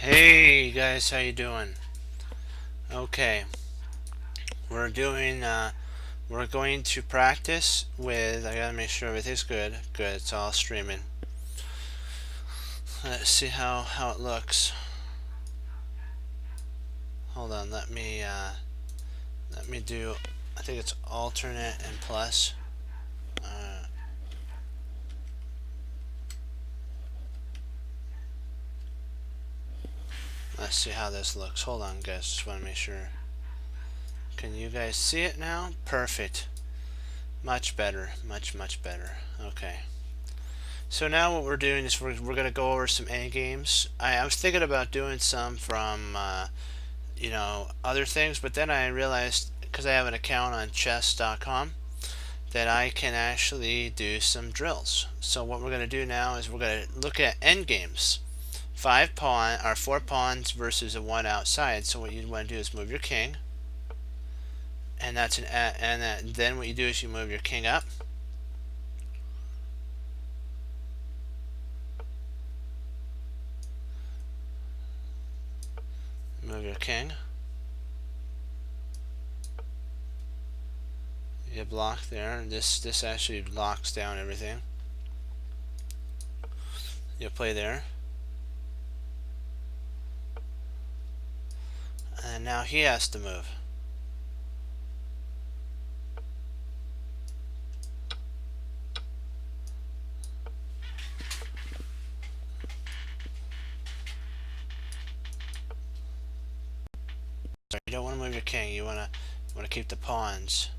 Hey guys, how you doing? Okay, we're doing. We're going to practice with. I gotta make sure everything's good. Good, it's all streaming. Let's see how it looks. Hold on, let me do. I think it's alternate and plus. Uh, let's see how this looks. Hold on, guys. Just want to make sure. Can you guys see it now? Perfect. Much better. Much better. Okay. So now what we're doing is we're going to go over some end games. I was thinking about doing some from other things, but then I realized because I have an account on chess.com that I can actually do some drills. So what we're going to do now is we're going to look at end games. 4 pawns versus a 1 outside. So what you want to do is move your king, and then what you do is you move your king up. Move your king. You block there. This actually locks down everything. You play there. And now he has to move. So you don't want to move your king. You want to keep the pawns.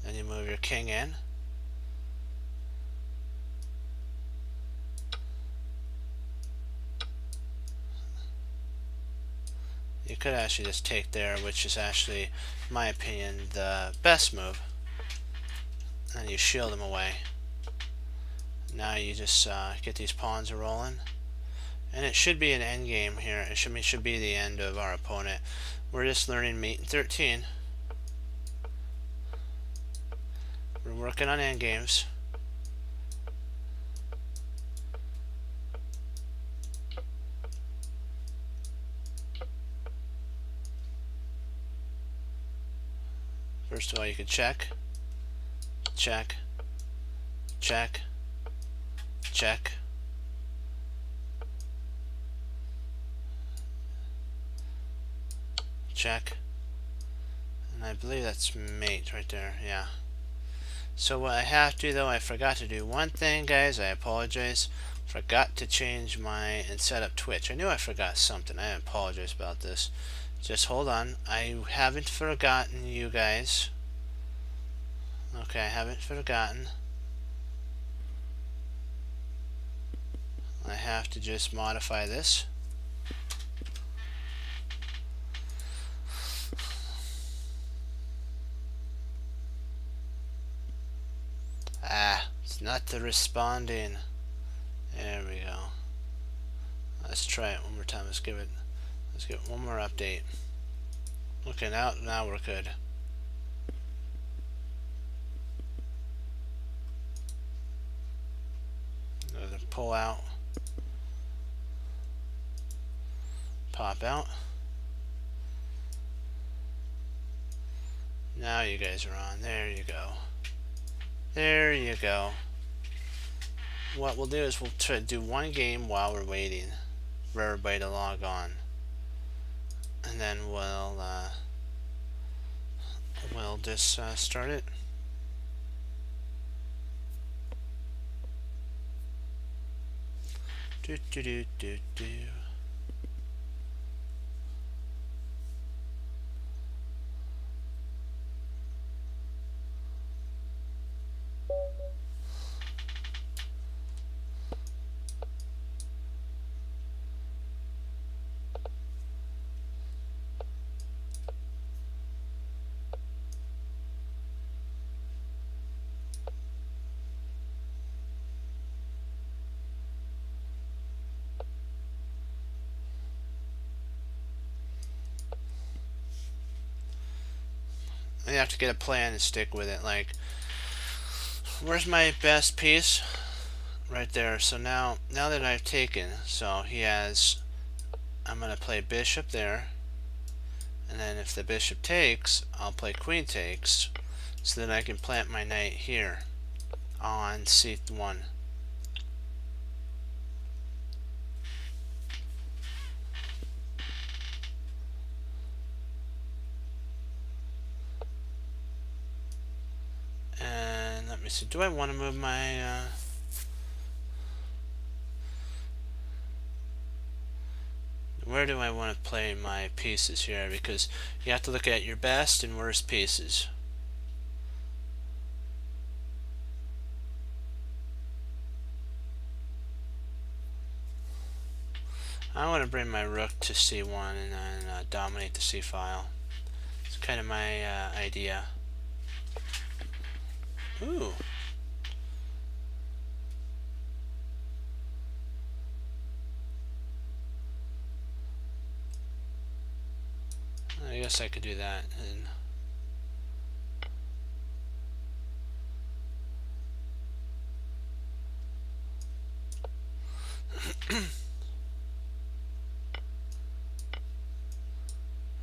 Then you move your king in. You could actually just take there, which is actually, in my opinion, the best move. And you shield him away. Now you just get these pawns rolling. And it should be an end game here. It should be the end of our opponent. We're just learning mate in 13. We're working on end games. First of all, you could check, check, check, check. Check. And I believe that's mate right there. Yeah. So what I have to do, though, I forgot to do one thing, guys. I apologize. Forgot to change and set up Twitch. I knew I forgot something. I apologize about this. Just hold on. I haven't forgotten you guys. Okay, I haven't forgotten. I have to just modify this. It's not the responding. There we go. Let's try it one more time. Let's give it one more update. Okay, now we're good. Another pull out. Pop out. Now you guys are on. There you go. There you go. What we'll do is we'll try to do one game while we're waiting for everybody to log on, and then we'll just start it. Do do do do do. You have to get a plan and stick with it. Like, where's my best piece? right there. So now that I've taken, so he has, I'm going to play bishop there, and then if the bishop takes, I'll play queen takes, so that I can plant my knight here on c1. And let me see, do I want to move my where do I want to play my pieces here? Because you have to look at your best and worst pieces. I want to bring my rook to c1 and then dominate the c file. It's kind of my idea. Ooh. I guess I could do that.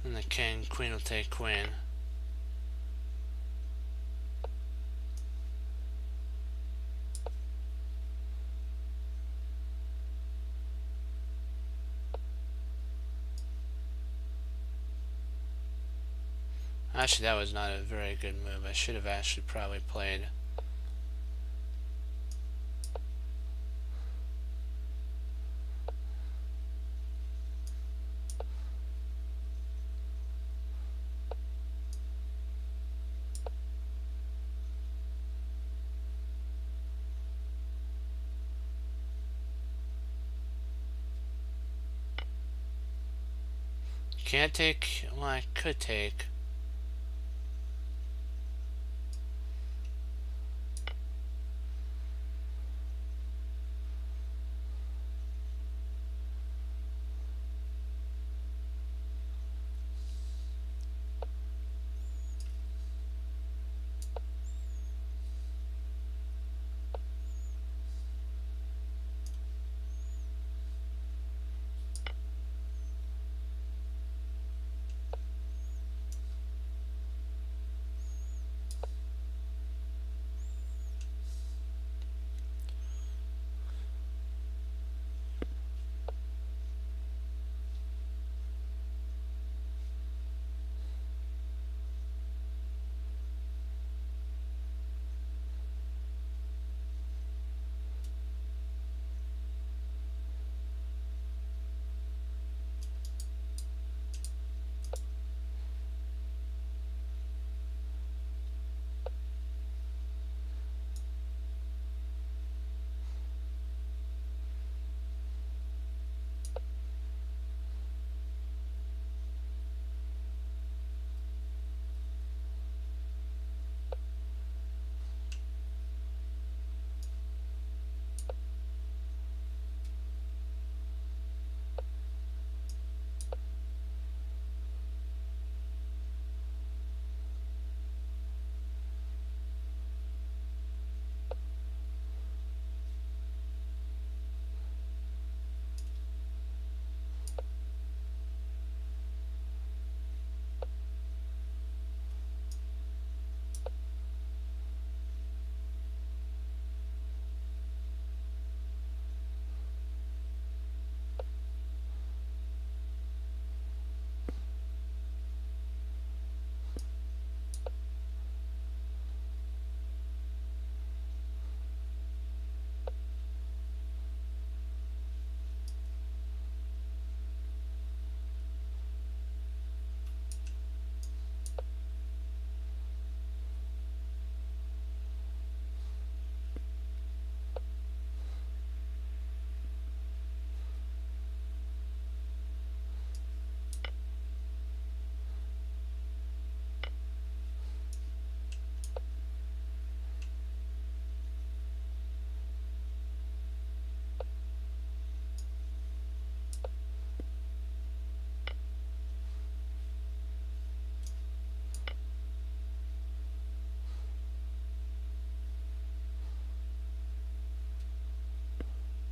And the queen will take queen. Actually, that was not a very good move. I should have actually probably played. Can't take. Well, I could take.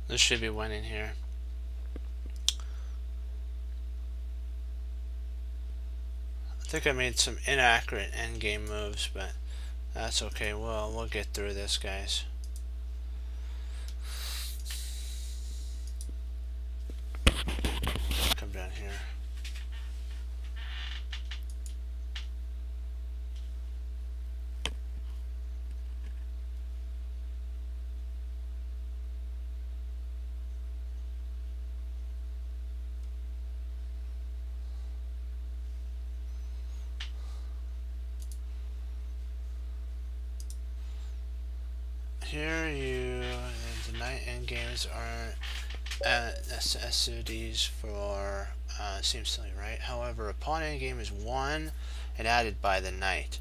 This should be winning here. I think I made some inaccurate endgame moves, but that's okay. We'll get through this, guys. Come down here. Here the knight endgames are SODs for seems silly, right? However, a pawn endgame is won and added by the knight.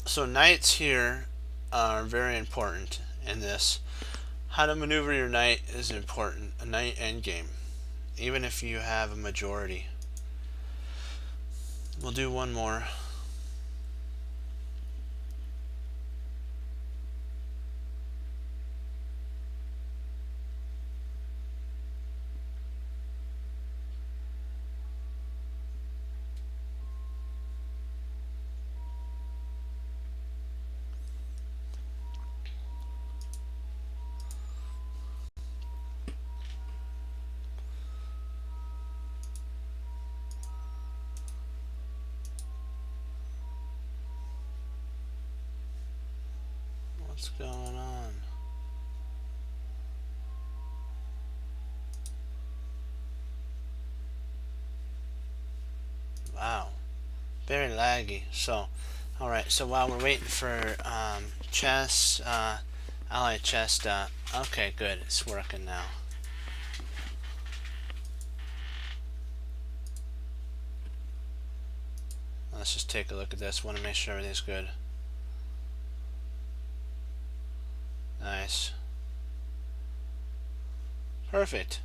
So knights here are very important in this. How to maneuver your knight is important. A knight endgame, even if you have a majority. We'll do one more. What's going on? Wow, very laggy. So, alright, so while we're waiting for chess, allied chess, okay, good, it's working now. Let's just take a look at this. Want to make sure everything's good. Nice. Perfect.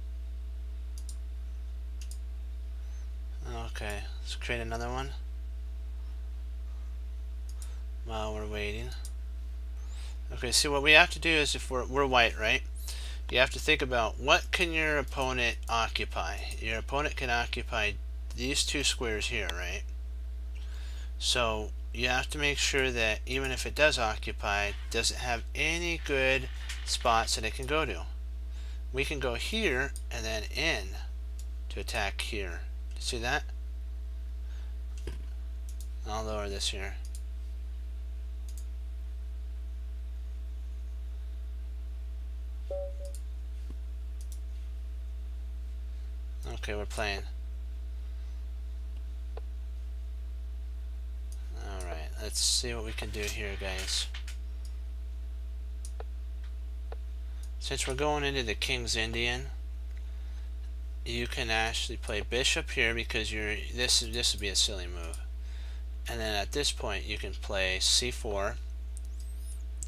Okay, let's create another one while we're waiting. Okay, see what we have to do is, if we're white, right? You have to think about what can your opponent occupy. Your opponent can occupy these two squares here, right? So you have to make sure that even if it does occupy, it doesn't have any good spots that it can go to. We can go here and then in to attack here. See that? I'll lower this here. Okay, we're playing. Alright, let's see what we can do here, guys. Since we're going into the King's Indian, you can actually play bishop here because this would be a silly move. And then at this point you can play c4,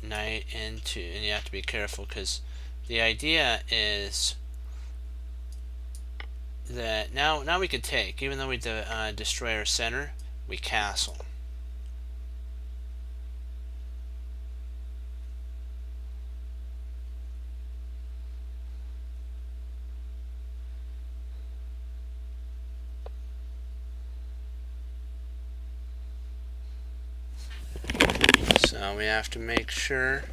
knight into, and you have to be careful because the idea is that now we can take, even though we destroy our center, we castle. So we have to make sure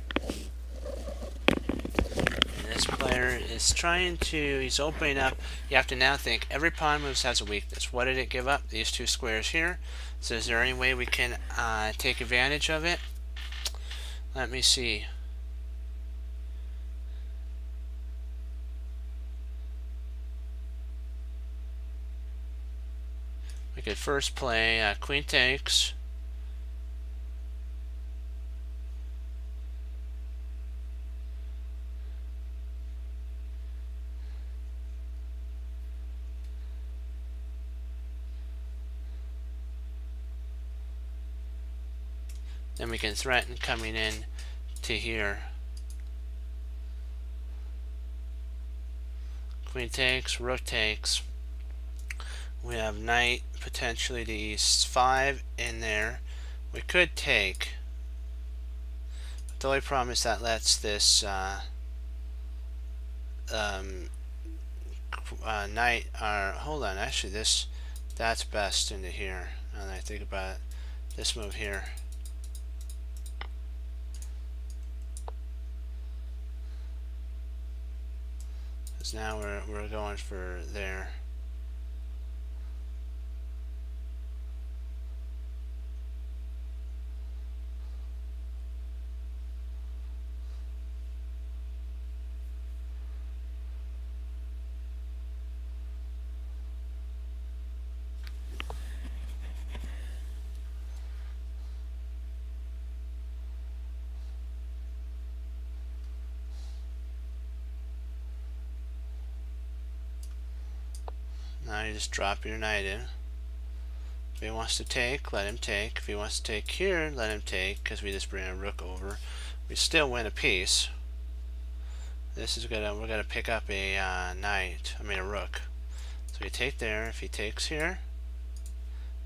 this player is trying to, he's opening up. You have to now think, every pawn moves has a weakness. What did it give up? These two squares here. So is there any way we can take advantage of it? Let me see. We could first play queen takes. Then we can threaten coming in to here. Queen takes, rook takes. We have knight potentially to e5 in there. We could take. But the only problem is that lets this knight are, hold on, actually that's best into here. Now that I think about it, this move here. Because now we're going for there. Now you just drop your knight in. If he wants to take, let him take. If he wants to take here, let him take, because we just bring a rook over. We still win a piece. This is we're gonna pick up a a rook. So we take there. If he takes here,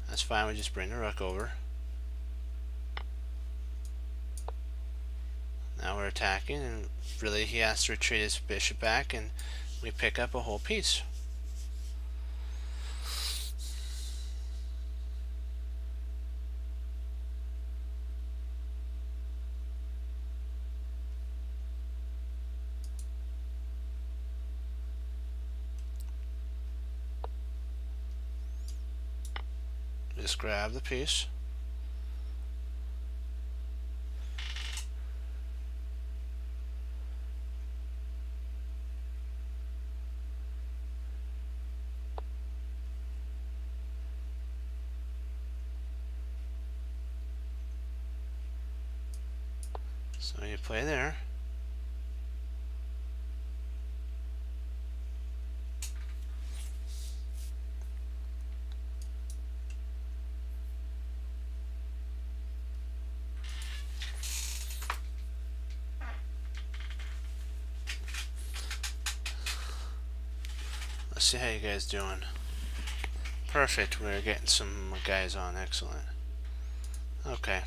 that's fine. We just bring the rook over. Now we're attacking, and really he has to retreat his bishop back, and we pick up a whole piece. Just grab the piece. So you play there. Let's see how you guys doing. Perfect, we're getting some guys on, excellent. Okay.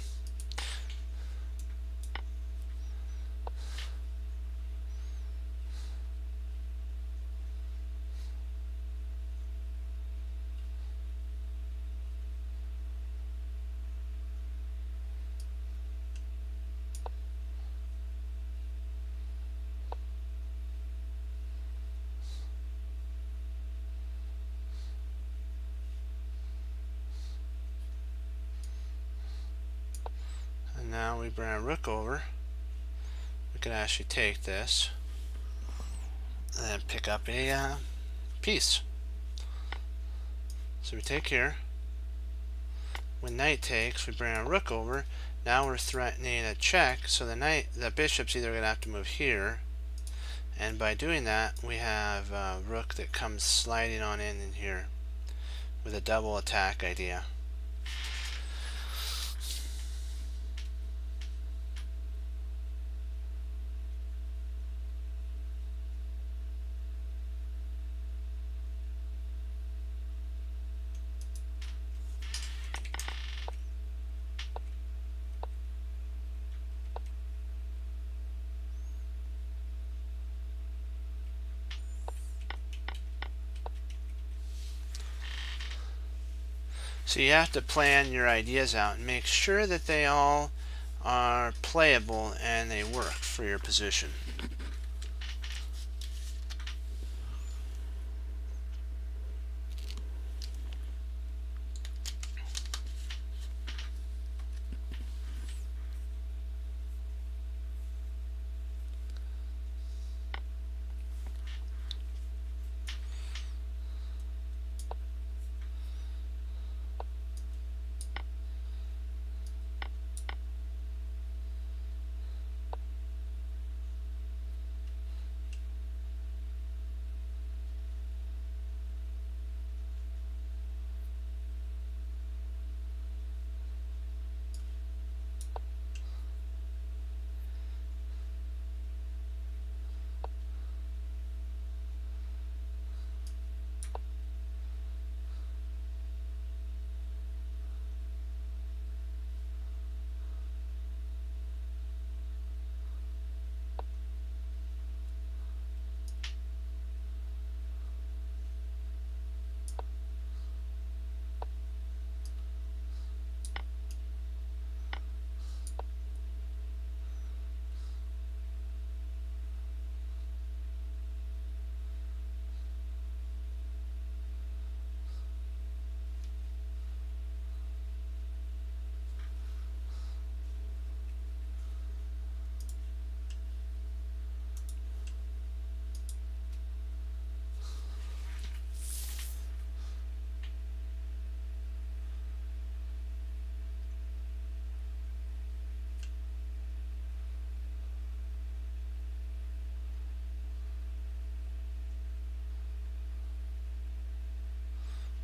Now we bring our rook over. We can actually take this and then pick up a piece. So we take here. When knight takes, we bring our rook over. Now we're threatening a check, so the bishop's either going to have to move here, and by doing that, we have a rook that comes sliding on in here with a double attack idea. So you have to plan your ideas out and make sure that they all are playable and they work for your position.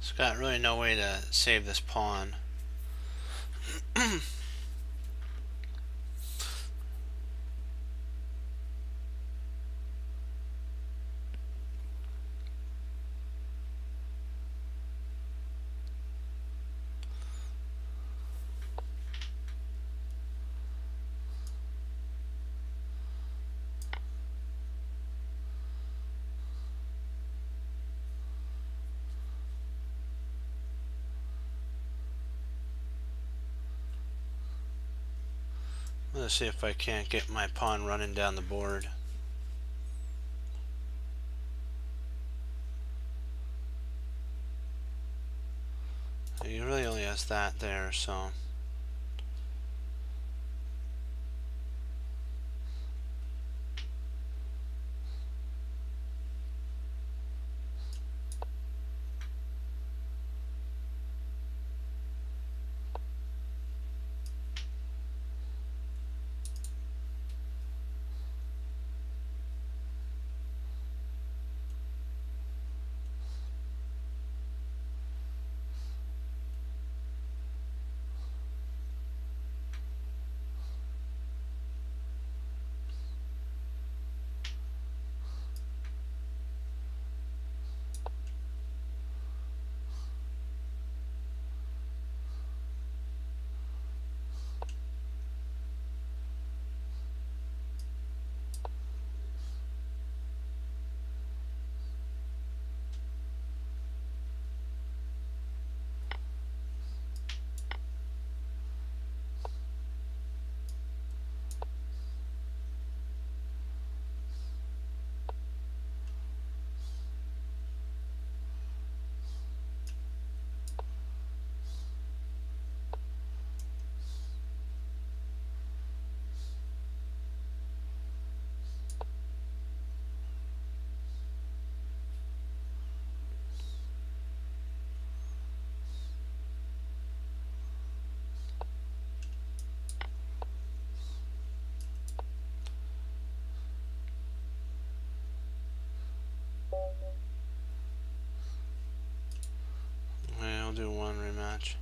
It's got really no way to save this pawn. Let's see if I can't get my pawn running down the board. He really only has that there, so. Okay, I'll do one rematch.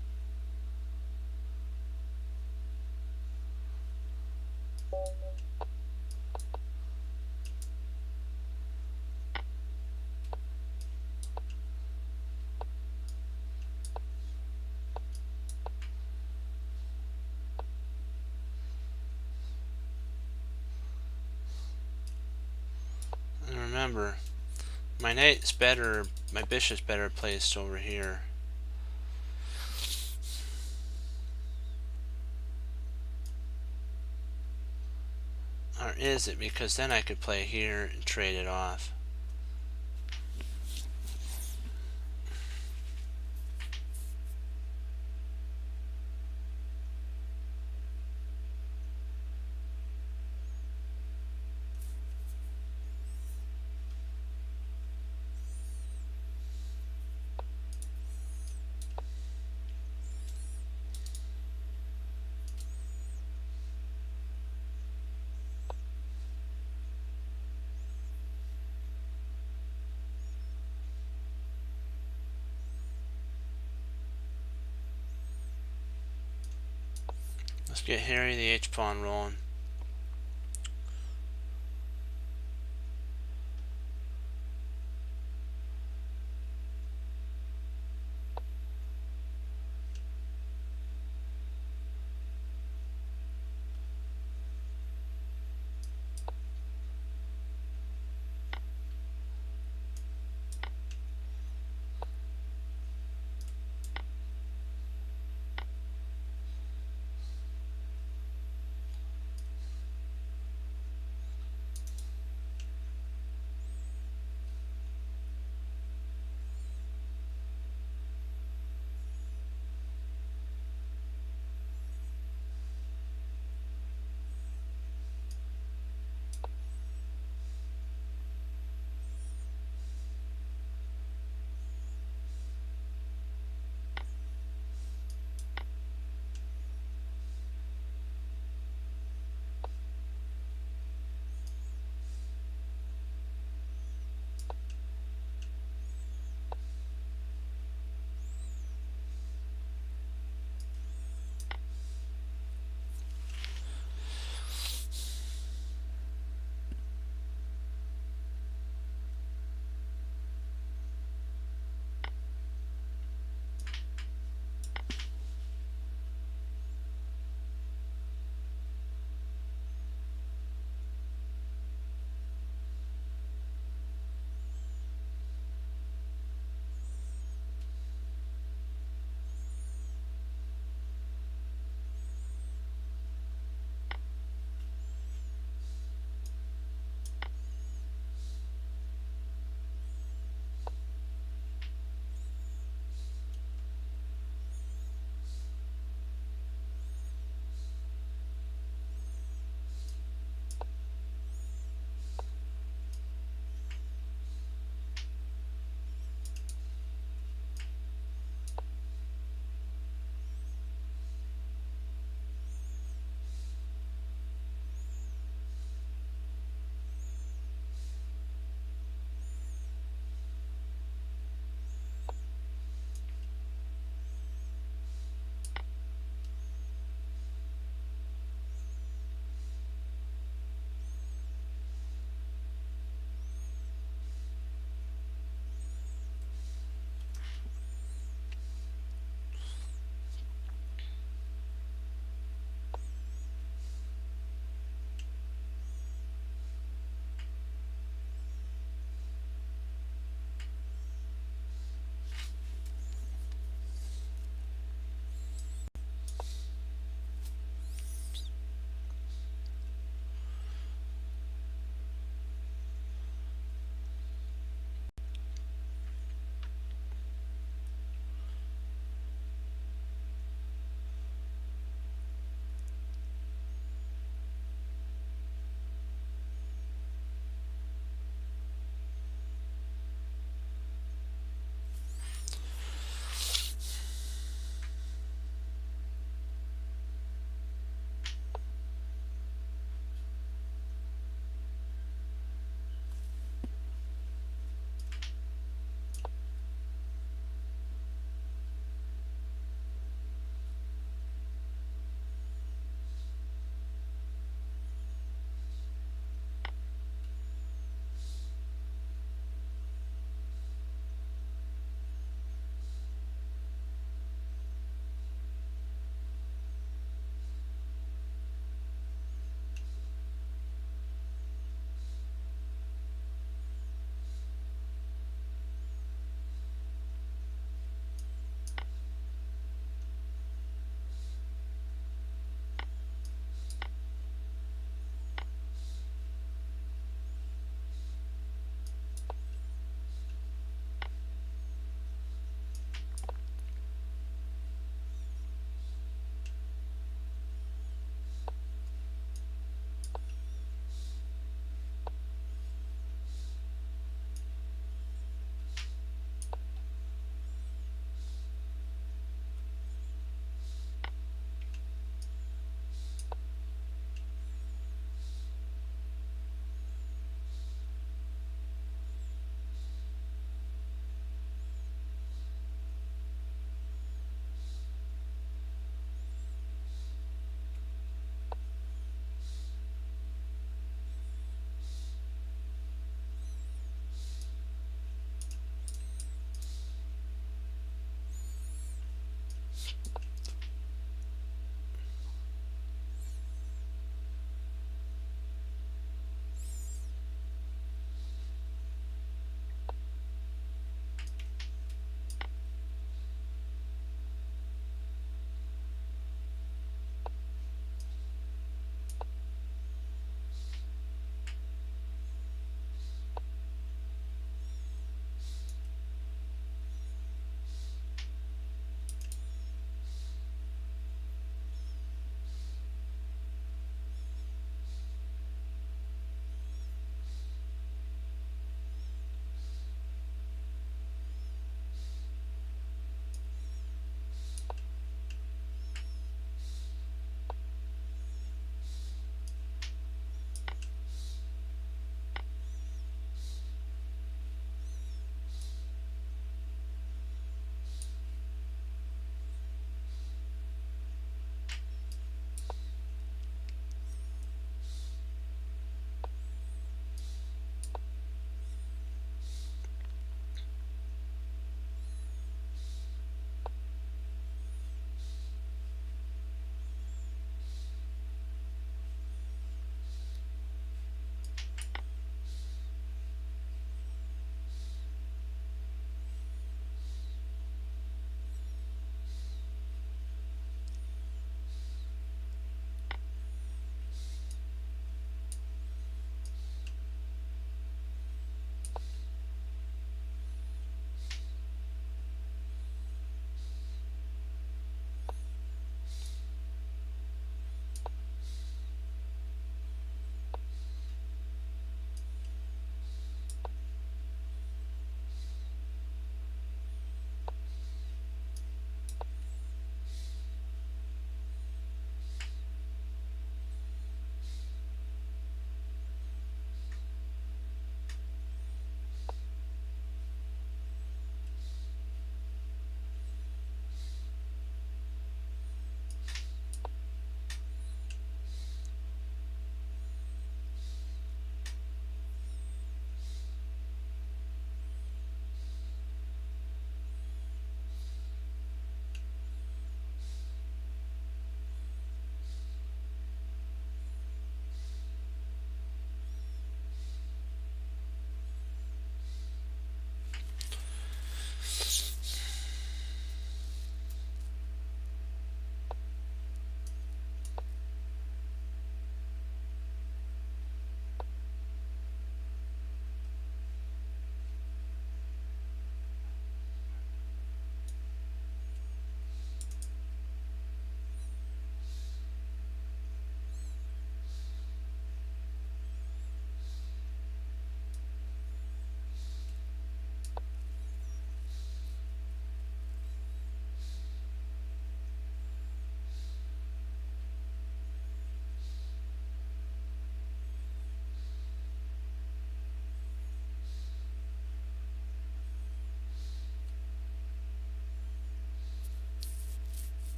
And remember, my knight's better, my bishop's better placed over here. Or is it? Because then I could play here and trade it off. Let's get Harry the H-pawn rolling.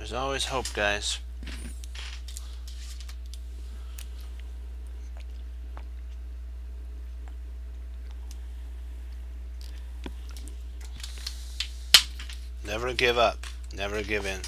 There's always hope, guys. Never give up. Never give in.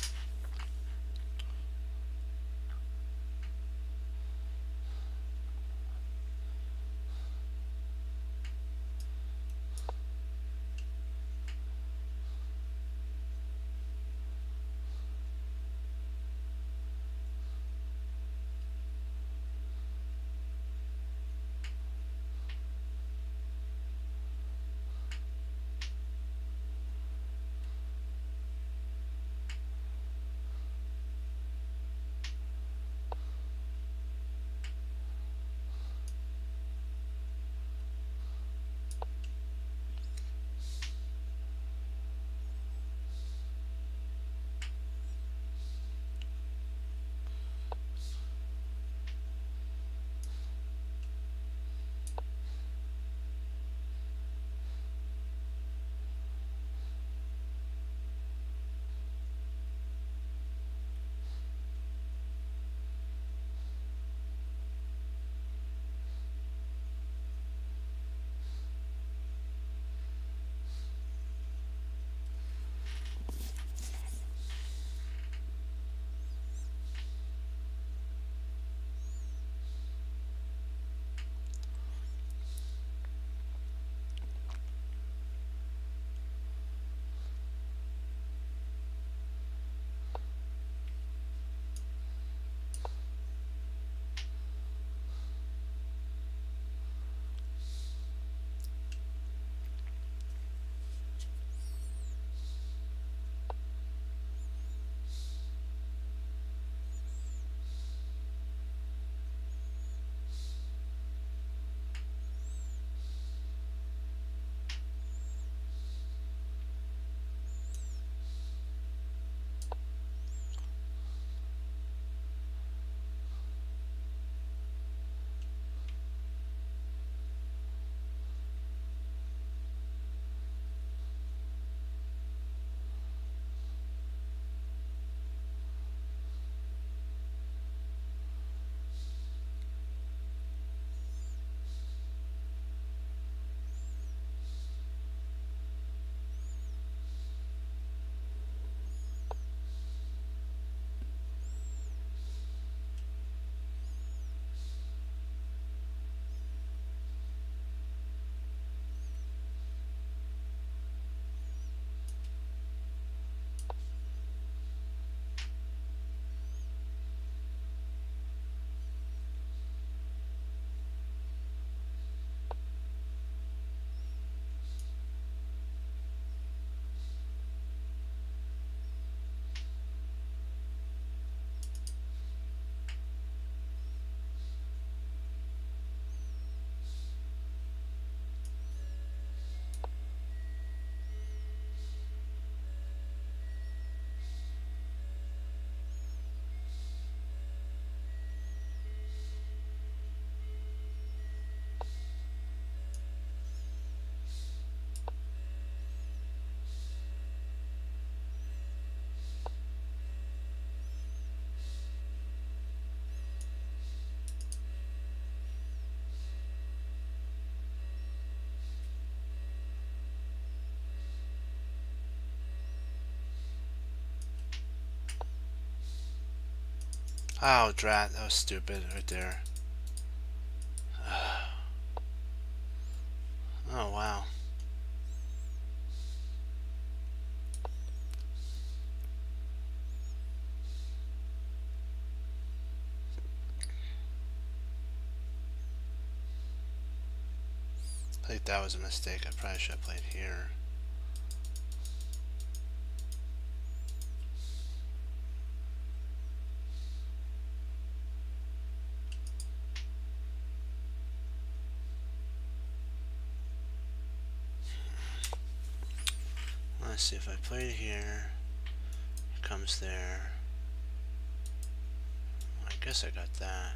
Oh, drat. That was stupid right there. Oh, wow. I think that was a mistake. I probably should have played here. Let's see if I played here. It comes there. I guess I got that.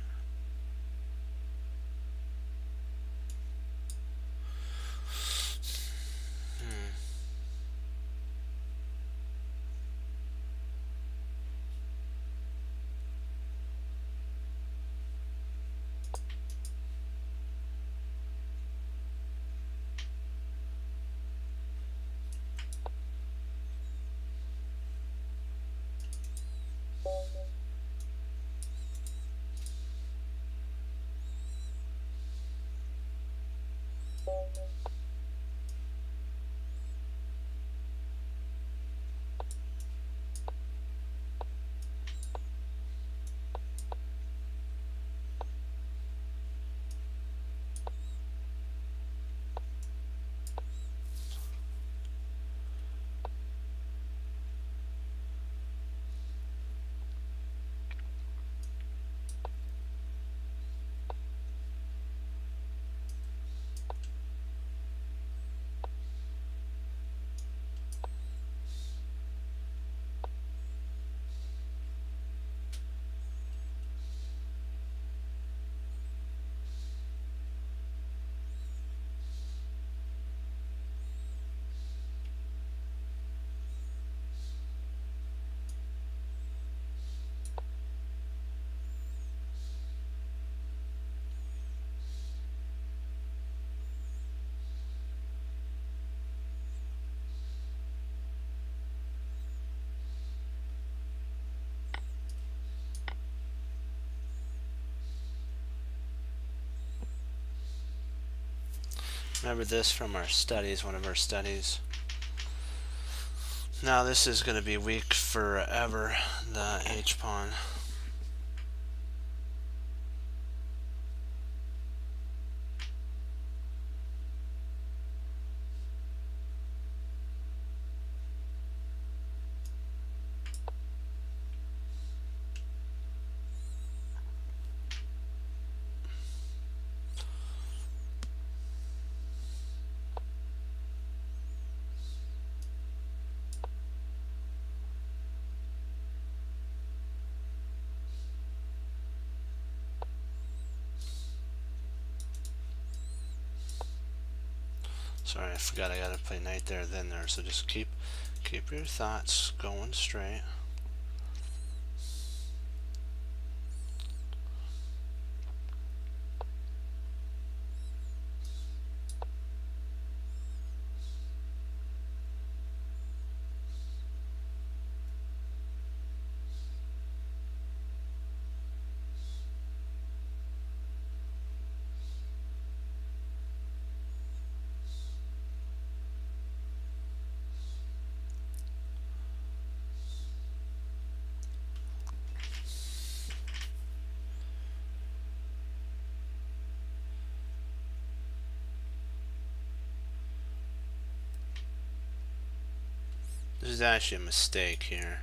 Remember this from our studies, one of our studies. Now this is going to be weak forever, the H-pawn. Sorry, I forgot I gotta play knight there, then there. So just keep your thoughts going straight. This is actually a mistake here.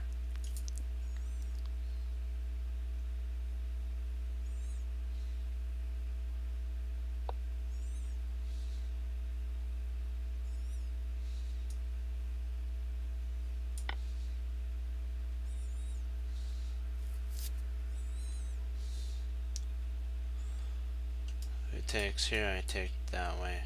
If it takes here, I take that way.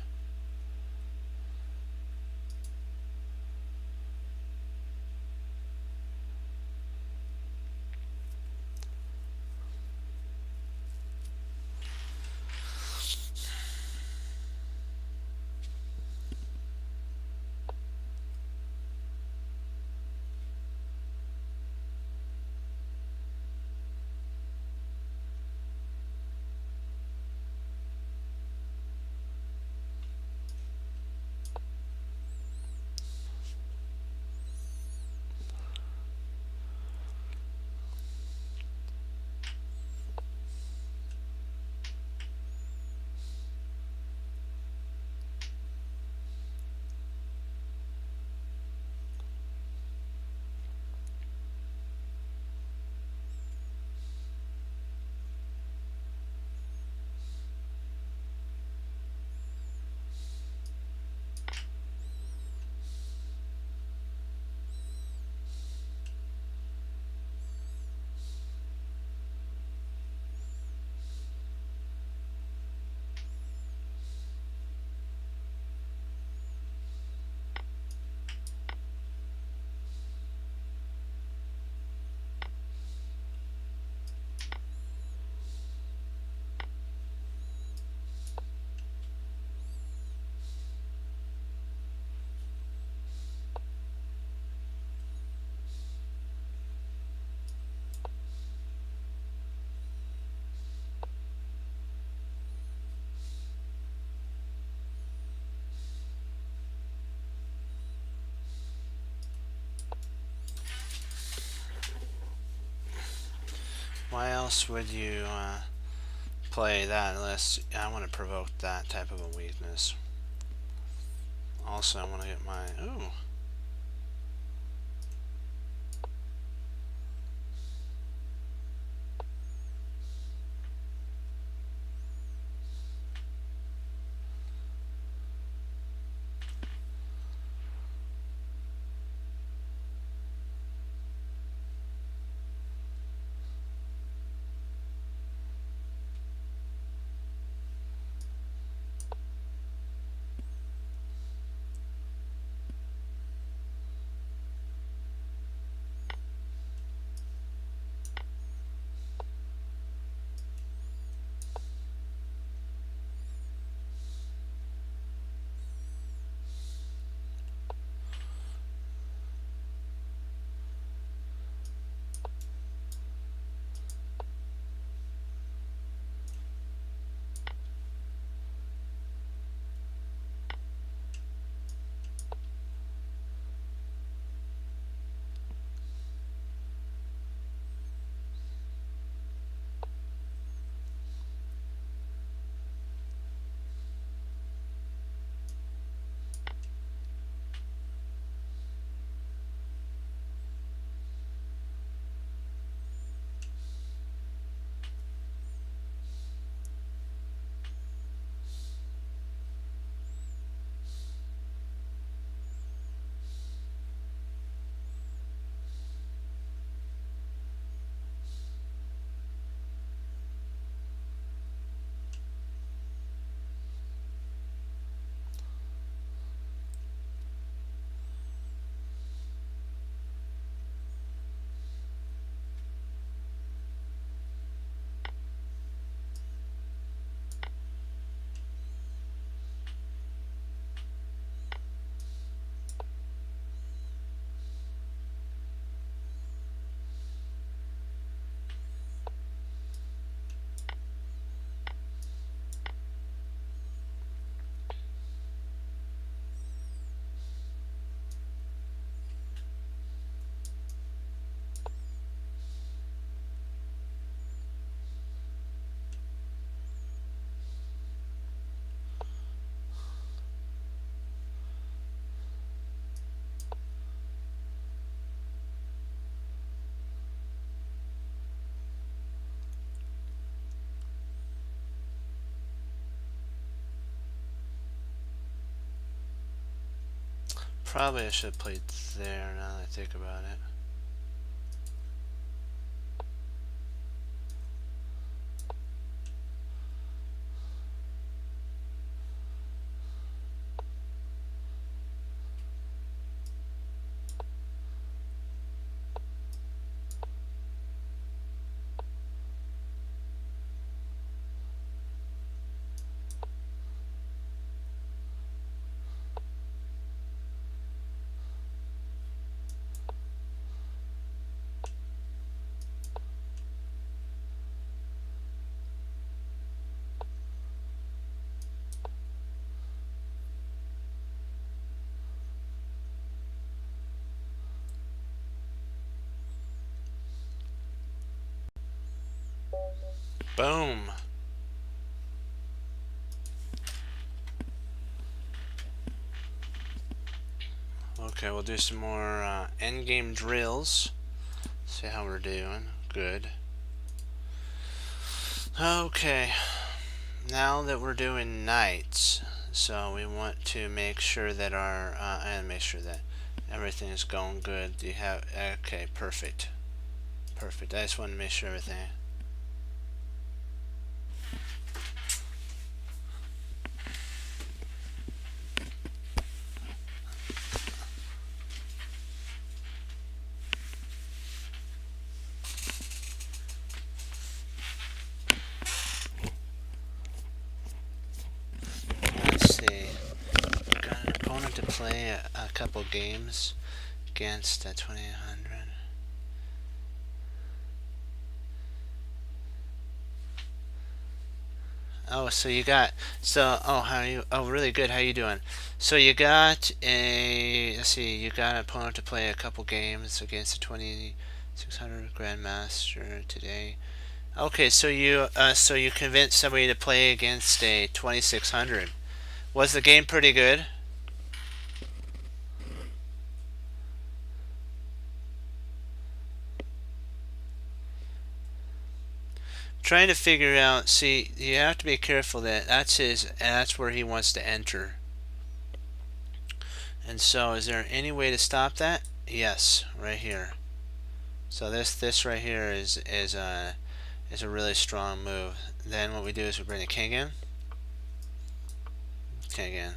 Why else would you play that unless I want to provoke that type of a weakness? Also, I want to get my... Ooh. Probably I should have played there now that I think about it. Boom. Okay, we'll do some more endgame drills. See how we're doing. Good. Okay. Now that we're doing knights, so we want to make sure that our and make sure that everything is going good. Do you have... Okay, perfect. Perfect. I just want to make sure everything... Let's see. Got an opponent to play a couple games against 2800. Oh, so you got, oh, how are you, oh, really good, how you doing? So you got let's see, you got an opponent to play a couple games against the 2600 Grandmaster today. Okay, so you convinced somebody to play against a 2600. Was the game pretty good? Trying to figure out. See, you have to be careful that that's where he wants to enter. And so, is there any way to stop that? Yes, right here. So this right here is a really strong move. Then what we do is we bring the king in. King in.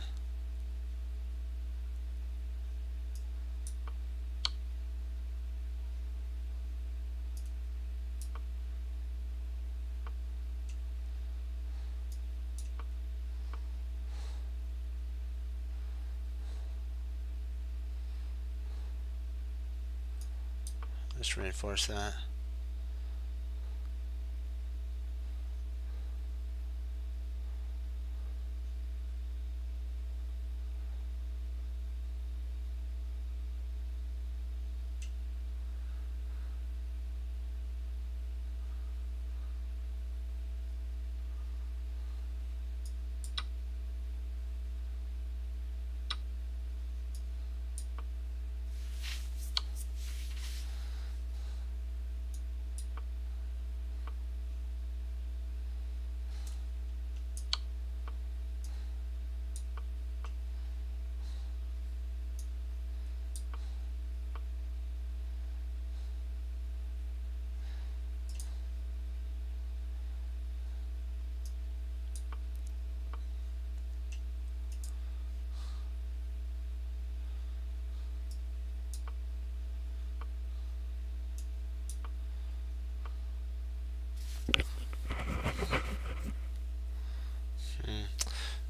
Let's reinforce that.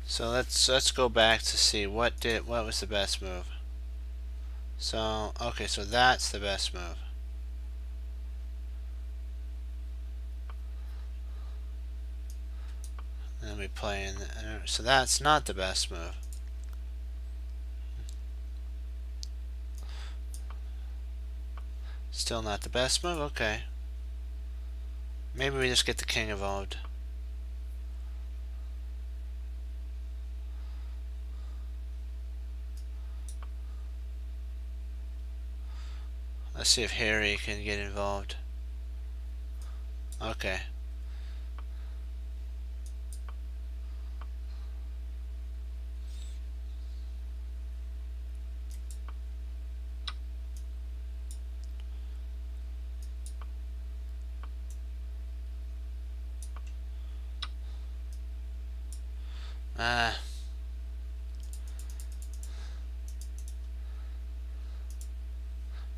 So let's go back to see what was the best move. So okay, so that's the best move. And we play in. So that's not the best move. Still not the best move. Okay. Maybe we just get the king involved. Let's see if Harry can get involved. Okay.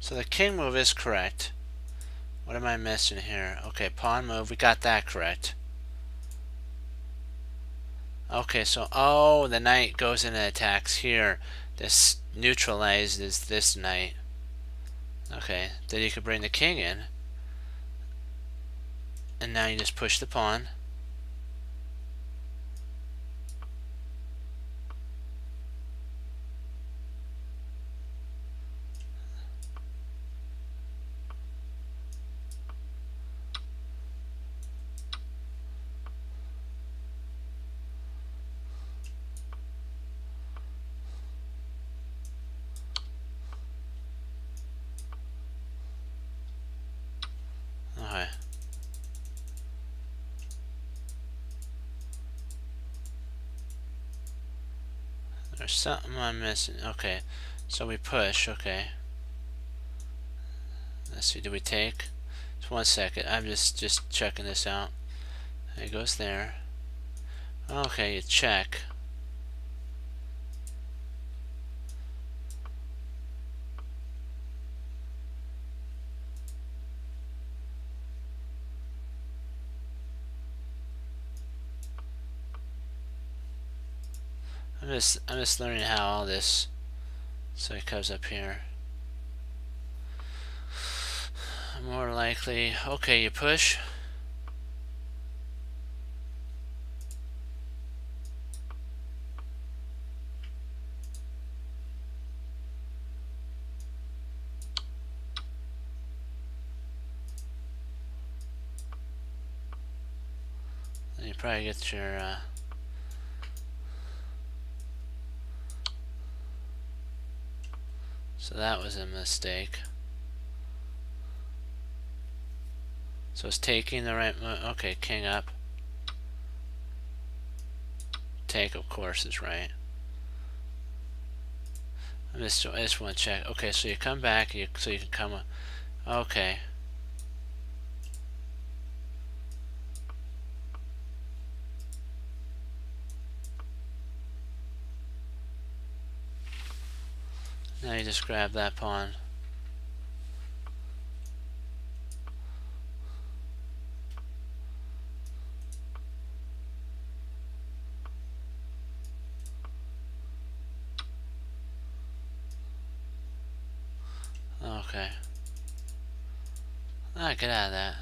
So the king move is correct. What am I missing here? Okay, pawn move. We got that correct. Okay, so the knight goes in and attacks here. This neutralizes this knight. Okay, then you could bring the king in. And now you just push the pawn. Okay. There's something I'm missing. Okay, so we push. Okay. Let's see. Do we take? Just 1 second. I'm just checking this out. It goes there. Okay, you check. I'm just learning how all this. So it comes up here. More likely. Okay, you push. you probably get your so that was a mistake. So it's taking the right move. Okay, king up. Take, of course, is right. I just want to check. Okay, so you come back, so you can come. Okay. Now you just grab that pawn. Okay. Ah, get out of that.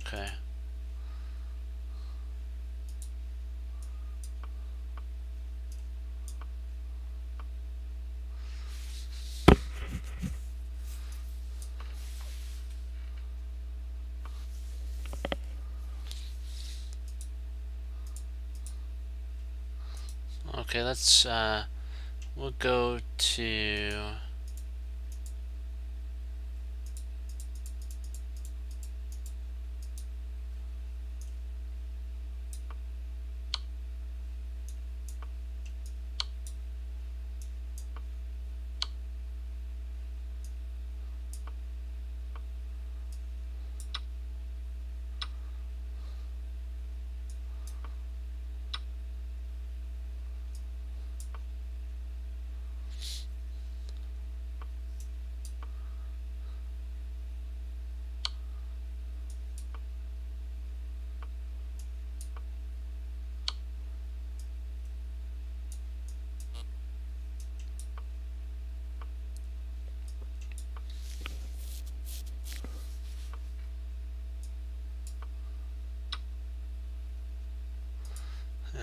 Okay. Okay, let's we'll go to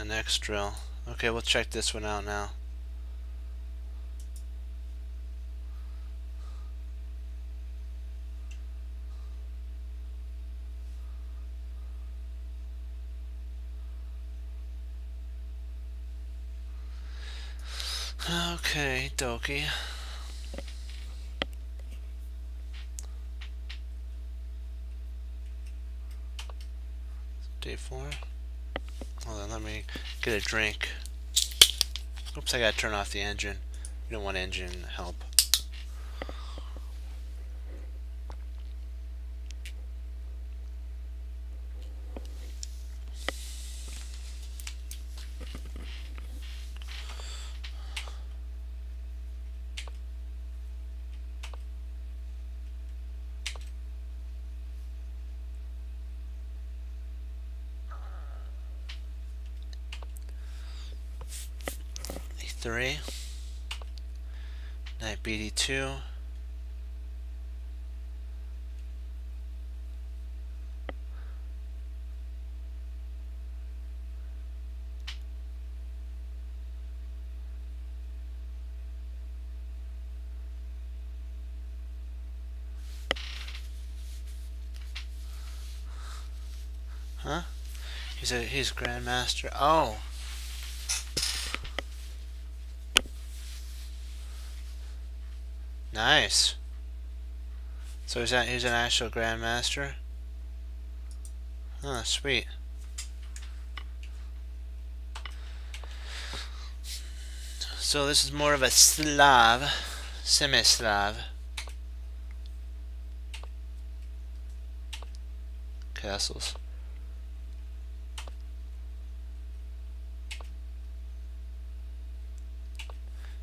the next drill. Okay, we'll check this one out now. Okay, dokie. D4. Hold on, let me get a drink. Oops, I gotta turn off the engine. You don't want engine help. E3. Knight BD2. Huh? He's Grandmaster. Oh. Nice. So he's an actual Grandmaster? Oh, sweet. So this is more of a Slav, semi-Slav. Castles.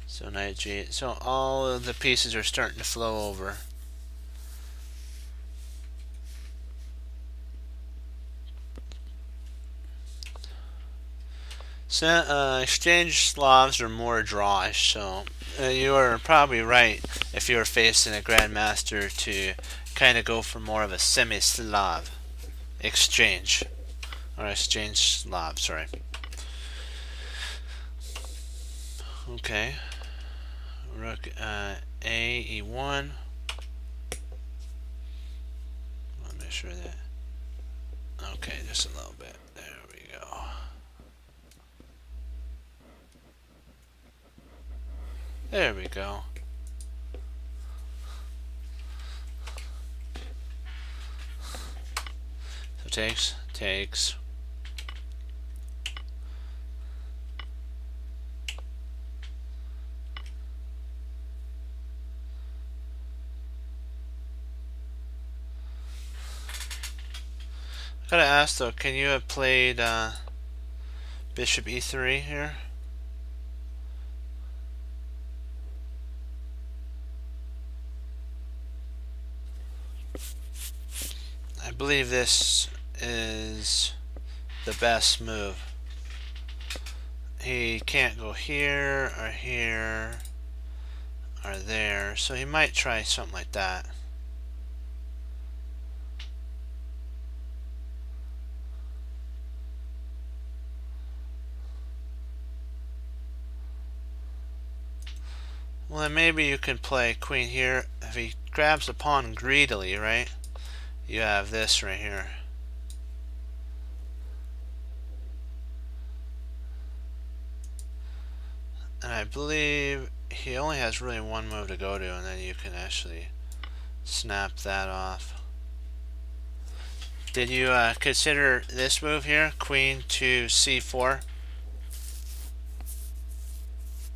So knight G. So all of the pieces are starting to flow over. So, exchange Slavs are more drawish, so you are probably right if you were facing a Grandmaster to kind of go for more of a semi-Slav exchange. Or exchange Slav, sorry. Okay. Rook A, E1. Let me make sure that. Okay, just a little bit. There we go. There we go. So takes. Gotta ask though, can you have played Bishop E3 here? I believe this is the best move. He can't go here or here or there, so he might try something like that. Well, then maybe you can play queen here. If he grabs the pawn greedily, right? You have this right here. And I believe he only has really one move to go to, and then you can actually snap that off. Did you consider this move here, queen to c4?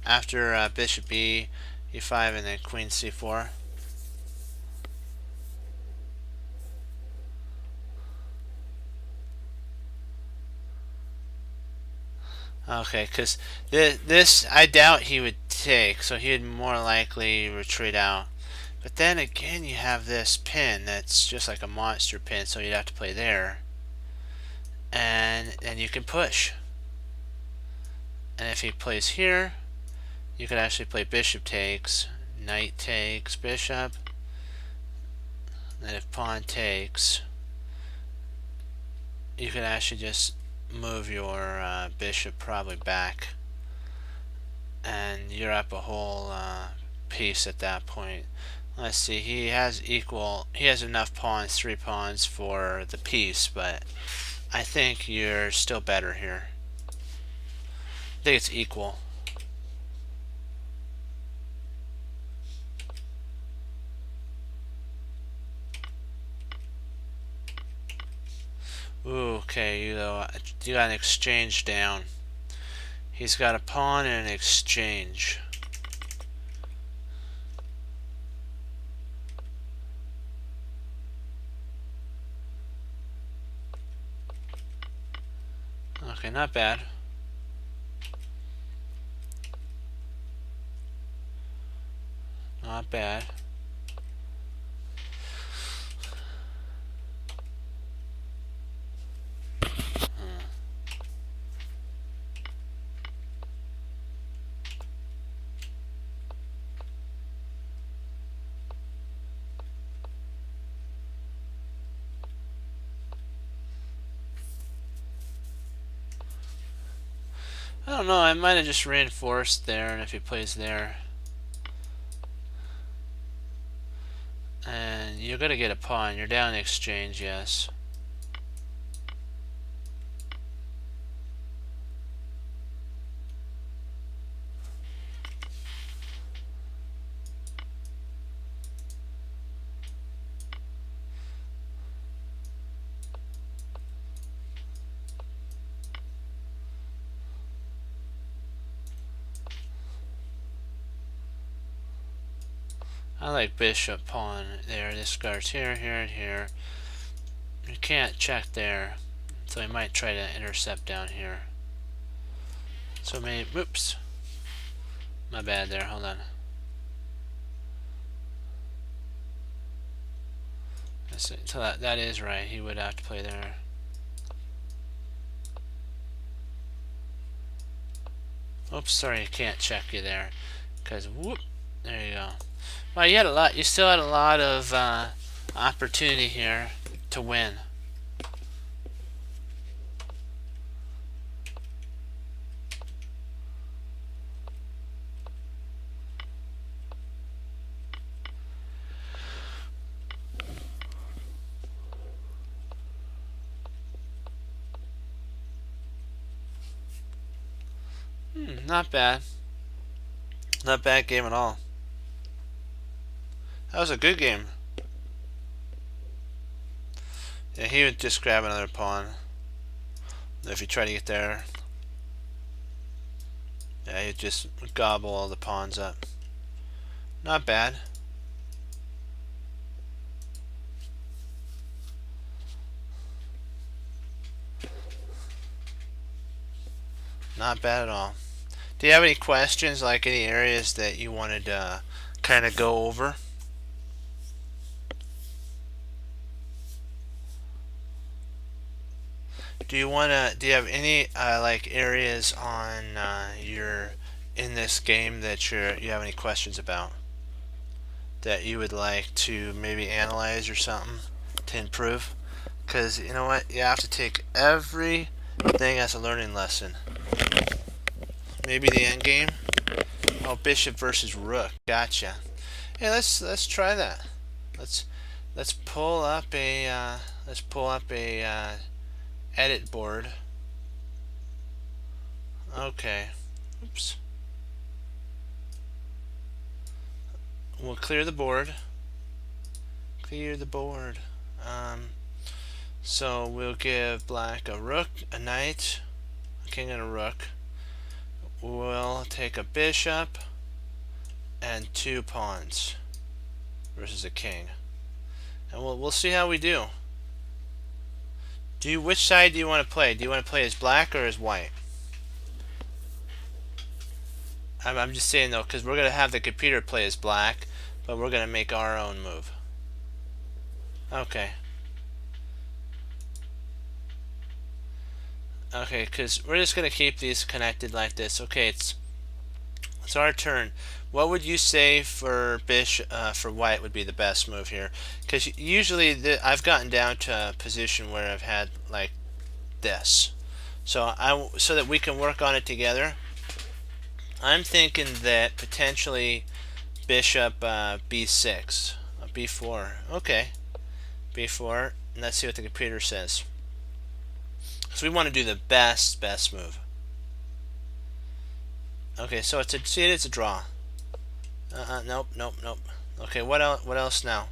After bishop e, e5, and then queen c4? Okay, because this I doubt he would take, so he would more likely retreat out. But then again, you have this pin that's just like a monster pin, so you'd have to play there. And you can push. And if he plays here, you could actually play bishop takes, knight takes, bishop. And if pawn takes, you could actually just move your bishop probably back, and you're up a whole piece at that point. Let's see, he has enough pawns, 3 pawns for the piece, but I think you're still better here. I think it's equal. Ooh, okay, you got an exchange down. He's got a pawn and an exchange. Okay, not bad. Not bad. I don't know, I might have just reinforced there, and if he plays there. And you're going to get a pawn. You're down in exchange, yes. I like bishop pawn there. This guard's here, here, and here. You can't check there, so he might try to intercept down here. So maybe, oops, my bad there. Hold on. So that is right. He would have to play there. Oops, sorry, I can't check you there. Because, whoop, there you go. Well, you had a lot. You still had a lot of opportunity here to win. Not bad. Not bad game at all. That was a good game. Yeah, he would just grab another pawn. If you try to get there, yeah, he'd just gobble all the pawns up. Not bad. Not bad at all. Do you have any questions, like any areas that you wanted to kind of go over? Do you have any like areas on your in this game that you have any questions about that you would like to maybe analyze or something to improve? Because you know what, you have to take everything as a learning lesson. Maybe the end game. Oh, bishop versus rook. Gotcha. Hey, let's try that. Let's pull up a edit board. Okay. Oops. We'll clear the board. Clear the board. So we'll give black a rook, a knight, a king, and a rook. We'll take a bishop and 2 pawns versus a king, and we'll see how we do. Which side do you want to play? Do you want to play as black or as white? I'm just saying though, because we're gonna have the computer play as black, but we're gonna make our own move. Okay. Okay, because we're just gonna keep these connected like this. Okay, it's our turn. What would you say for for white would be the best move here? Because usually I've gotten down to a position where I've had like this, so that we can work on it together. I'm thinking that potentially bishop b6, b4. Okay, b4. And let's see what the computer says. So we want to do the best move. Okay, so it's a draw. Nope. Okay, what else now?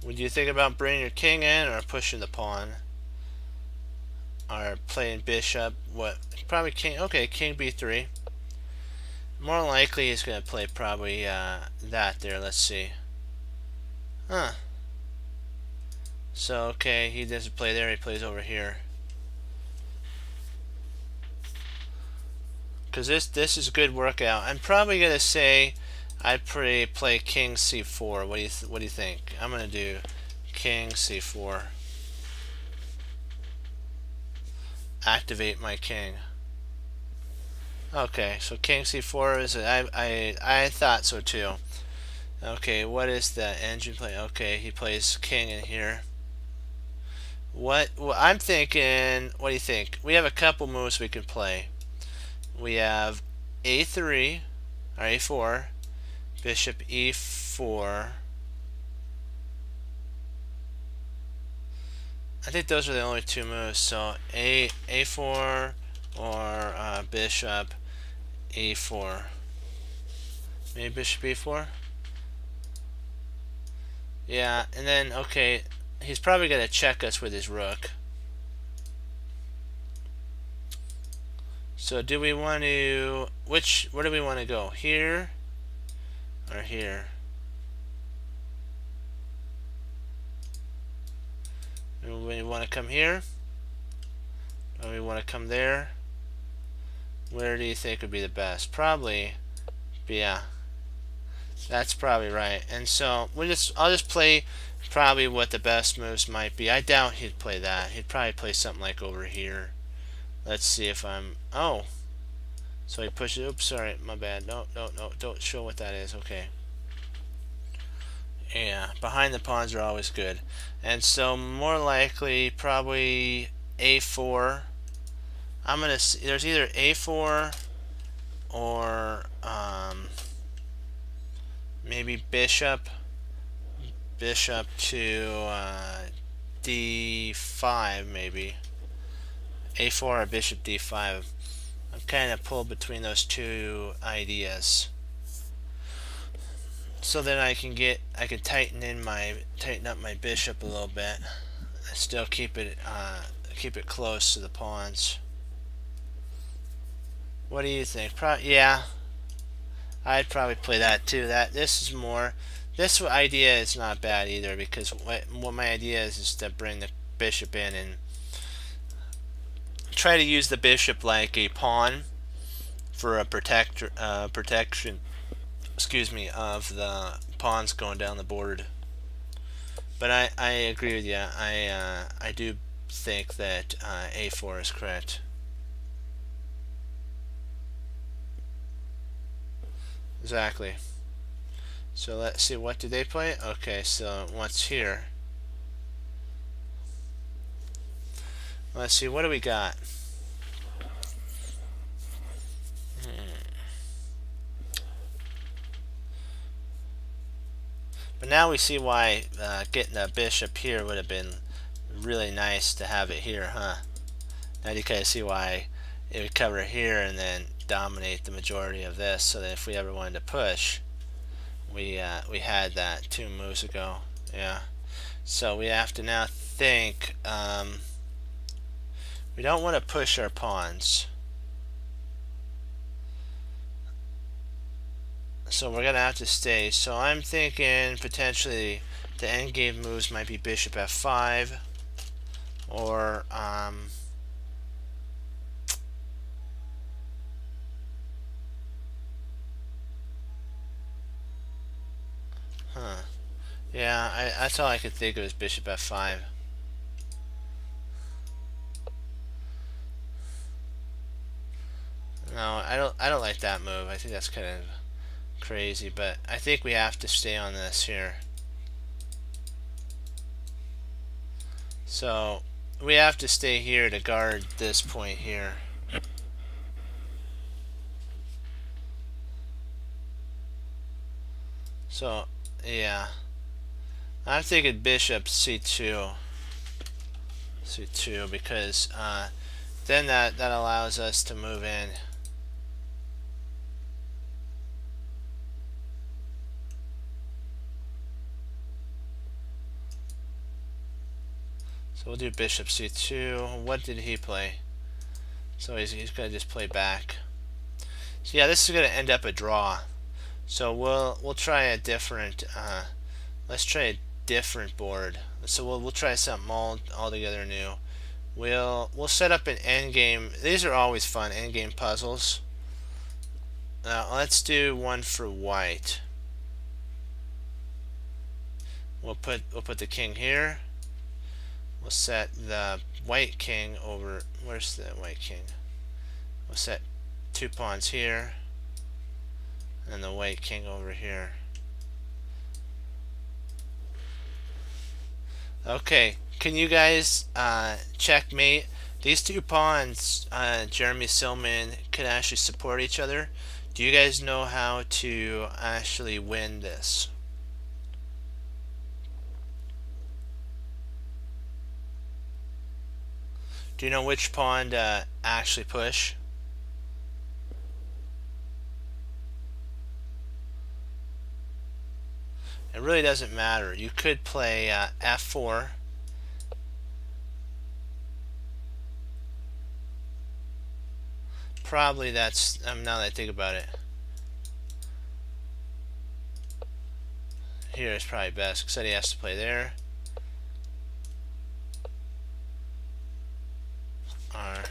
Would you think about bringing your king in or pushing the pawn? Or playing bishop? What? Probably king. Okay, king b3. More likely he's going to play probably that there. Let's see. Huh. So, okay, he doesn't play there, he plays over here. Because this is a good workout. I'm probably going to say I'd play king c4. What do you think? I'm going to do king c4. Activate my king. Okay, so king c4 is I thought so too. Okay, what is the engine play? Okay, he plays king in here. Well, I'm thinking, what do you think? We have a couple moves we can play. We have a3 or a4, bishop e4. I think those are the only 2 moves. So a4 or bishop e4. Maybe bishop e4. Yeah, and then okay, he's probably gonna check us with his rook. So do we want to where do we want to go? Here or here? Do we want to come here? Or we want to come there? Where do you think would be the best? Probably, yeah. That's probably right. And so I'll just play Probably what the best moves might be. I doubt he'd play that. He'd probably play something like over here. Let's see if I'm... Oh! So he pushes... Oops, sorry, my bad. No, no, no, don't show what that is. Okay. Yeah, behind the pawns are always good. And so more likely, probably a4. I'm gonna... There's either a4 or maybe bishop to d5 maybe. a4 or bishop d5. I'm kind of pulled between those two ideas. So then I can tighten up my bishop a little bit. And still keep it close to the pawns. What do you think? Yeah, I'd probably play that too. This idea is not bad either, because what my idea is to bring the bishop in and try to use the bishop like a pawn for a protection, excuse me, of the pawns going down the board. But I agree with you. I do think that a4 is correct. Exactly. So let's see, what did they play? Okay, so what's here? Let's see, what do we got? But now we see why getting the bishop here would have been really nice to have it here, huh? Now you kind of see why it would cover here and then dominate the majority of this, so that if we ever wanted to push, we had that 2 moves ago. Yeah. So we have to now think. We don't want to push our pawns. So we're gonna have to stay. So I'm thinking potentially the endgame moves might be bishop f5 or yeah, that's all I could think of is bishop f5. No, I don't like that move. I think that's kind of crazy, but I think we have to stay on this here. So we have to stay here to guard this point here. So yeah, I'm thinking bishop c2 because then that allows us to move in. So we'll do bishop c2. What did he play? So he's going to just play back. So yeah, this is going to end up a draw. So we'll try a different. Let's try a different board. So we'll try something altogether new. We'll set up an endgame. These are always fun, endgame puzzles. Now let's do one for white. We'll put the king here. We'll set the white king over. Where's the white king? We'll set 2 pawns here, and the white king over here. Okay, can you guys checkmate? These 2 pawns, Jeremy Silman, could actually support each other. Do you guys know how to actually win this? Do you know which pawn to actually push? It really doesn't matter. You could play f4. Probably that's, now that I think about it, here is probably best, because he has to play there. Or,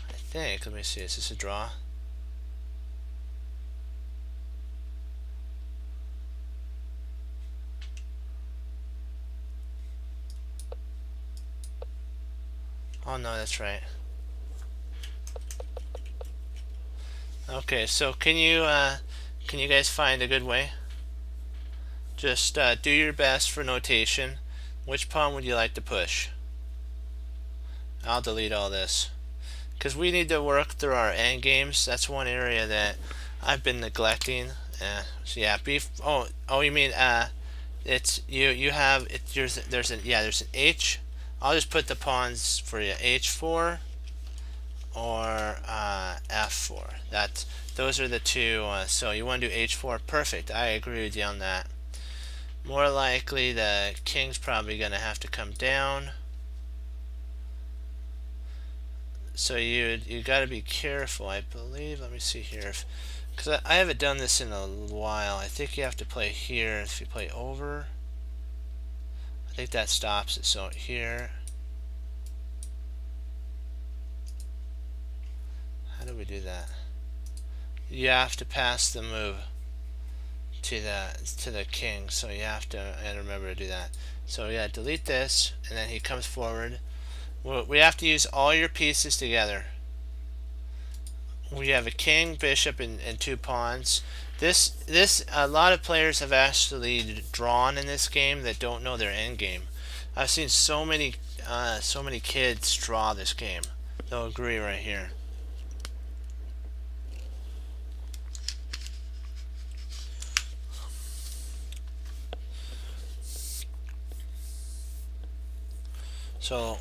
I think, let me see, is this a draw? Oh no, that's right. Okay, so can you guys find a good way? Just do your best for notation. Which pawn would you like to push? I'll delete all this because we need to work through our end games. That's one area that I've been neglecting. So yeah, oh, you mean it's you have it. There's an H. I'll just put the pawns for you. H4 or F4. Those are the two. So you want to do H4. Perfect. I agree with you on that. More likely the king's probably going to have to come down. So you got to be careful, I believe. Let me see here, because I haven't done this in a while. I think you have to play here. If you play over, I think that stops it. So here, how do we do that? You have to pass the move to the king. So you have to remember to do that. So yeah, delete this, and then he comes forward. We have to use all your pieces together. We have a king, bishop, and two pawns. This a lot of players have actually drawn in this game that don't know their end game. I've seen so many kids draw this game. They'll agree right here. So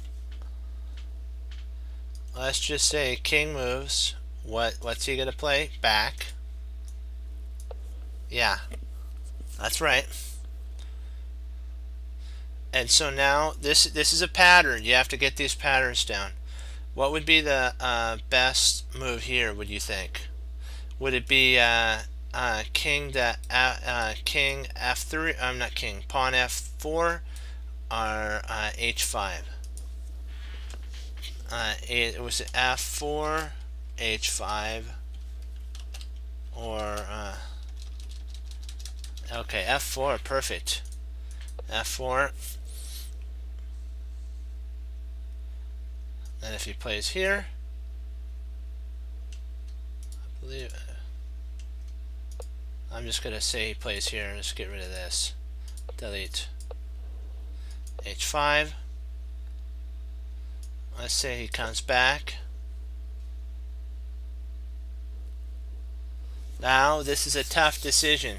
let's just say king moves. What's he gonna play? Back. Yeah, that's right. And so now this is a pattern. You have to get these patterns down. What would be the best move here? Would you think? Would it be king king f3? I'm not king. Pawn f4 or h5? It was f4, h5, or okay, f4, perfect. F4. Then if he plays here, I believe I'm just gonna say he plays here. Let's get rid of this. Delete. h5. Let's say he comes back. Now this is a tough decision.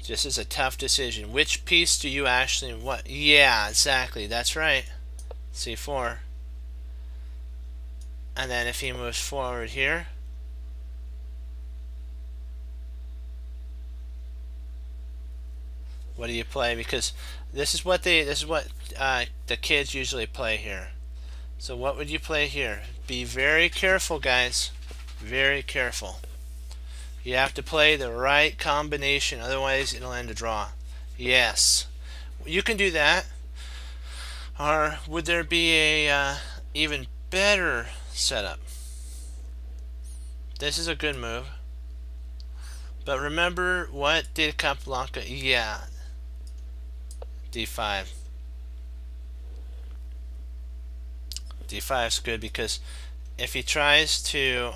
This is a tough decision. Which piece do you actually what? Yeah, exactly. That's right. C4. And then if he moves forward here, what do you play? Because this is what the kids usually play here. So what would you play here? Be very careful, guys. Very careful. You have to play the right combination, otherwise it'll end a draw. Yes, you can do that. Or would there be a even better setup? This is a good move. But remember, what did Capablanca? Yeah, d5. d5 is good because if he tries to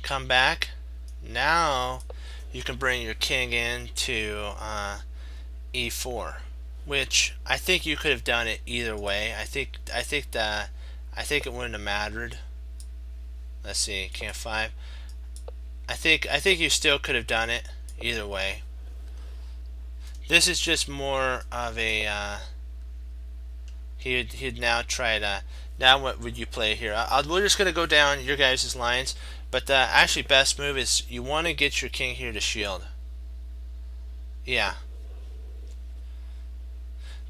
come back, now you can bring your king into e4, which I think you could have done it either way. I think it wouldn't have mattered. Let's see, king f5. I think you still could have done it either way. This is just more of a he'd now try to. Now what would you play here? We're just gonna go down your guys' lines, but the actually best move is you want to get your king here to shield. Yeah.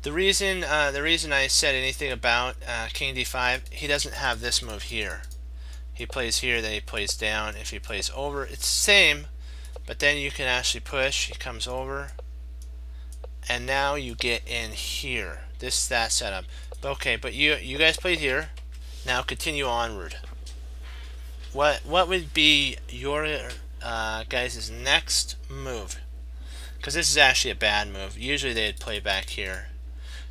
The reason I said anything about king d5, he doesn't have this move here. He plays here, then he plays down. If he plays over, it's the same, but then you can actually push. He comes over, and now you get in here. This is that setup. Okay, but you guys played here. Now continue onward. What would be your guys' next move? Because this is actually a bad move. Usually they'd play back here.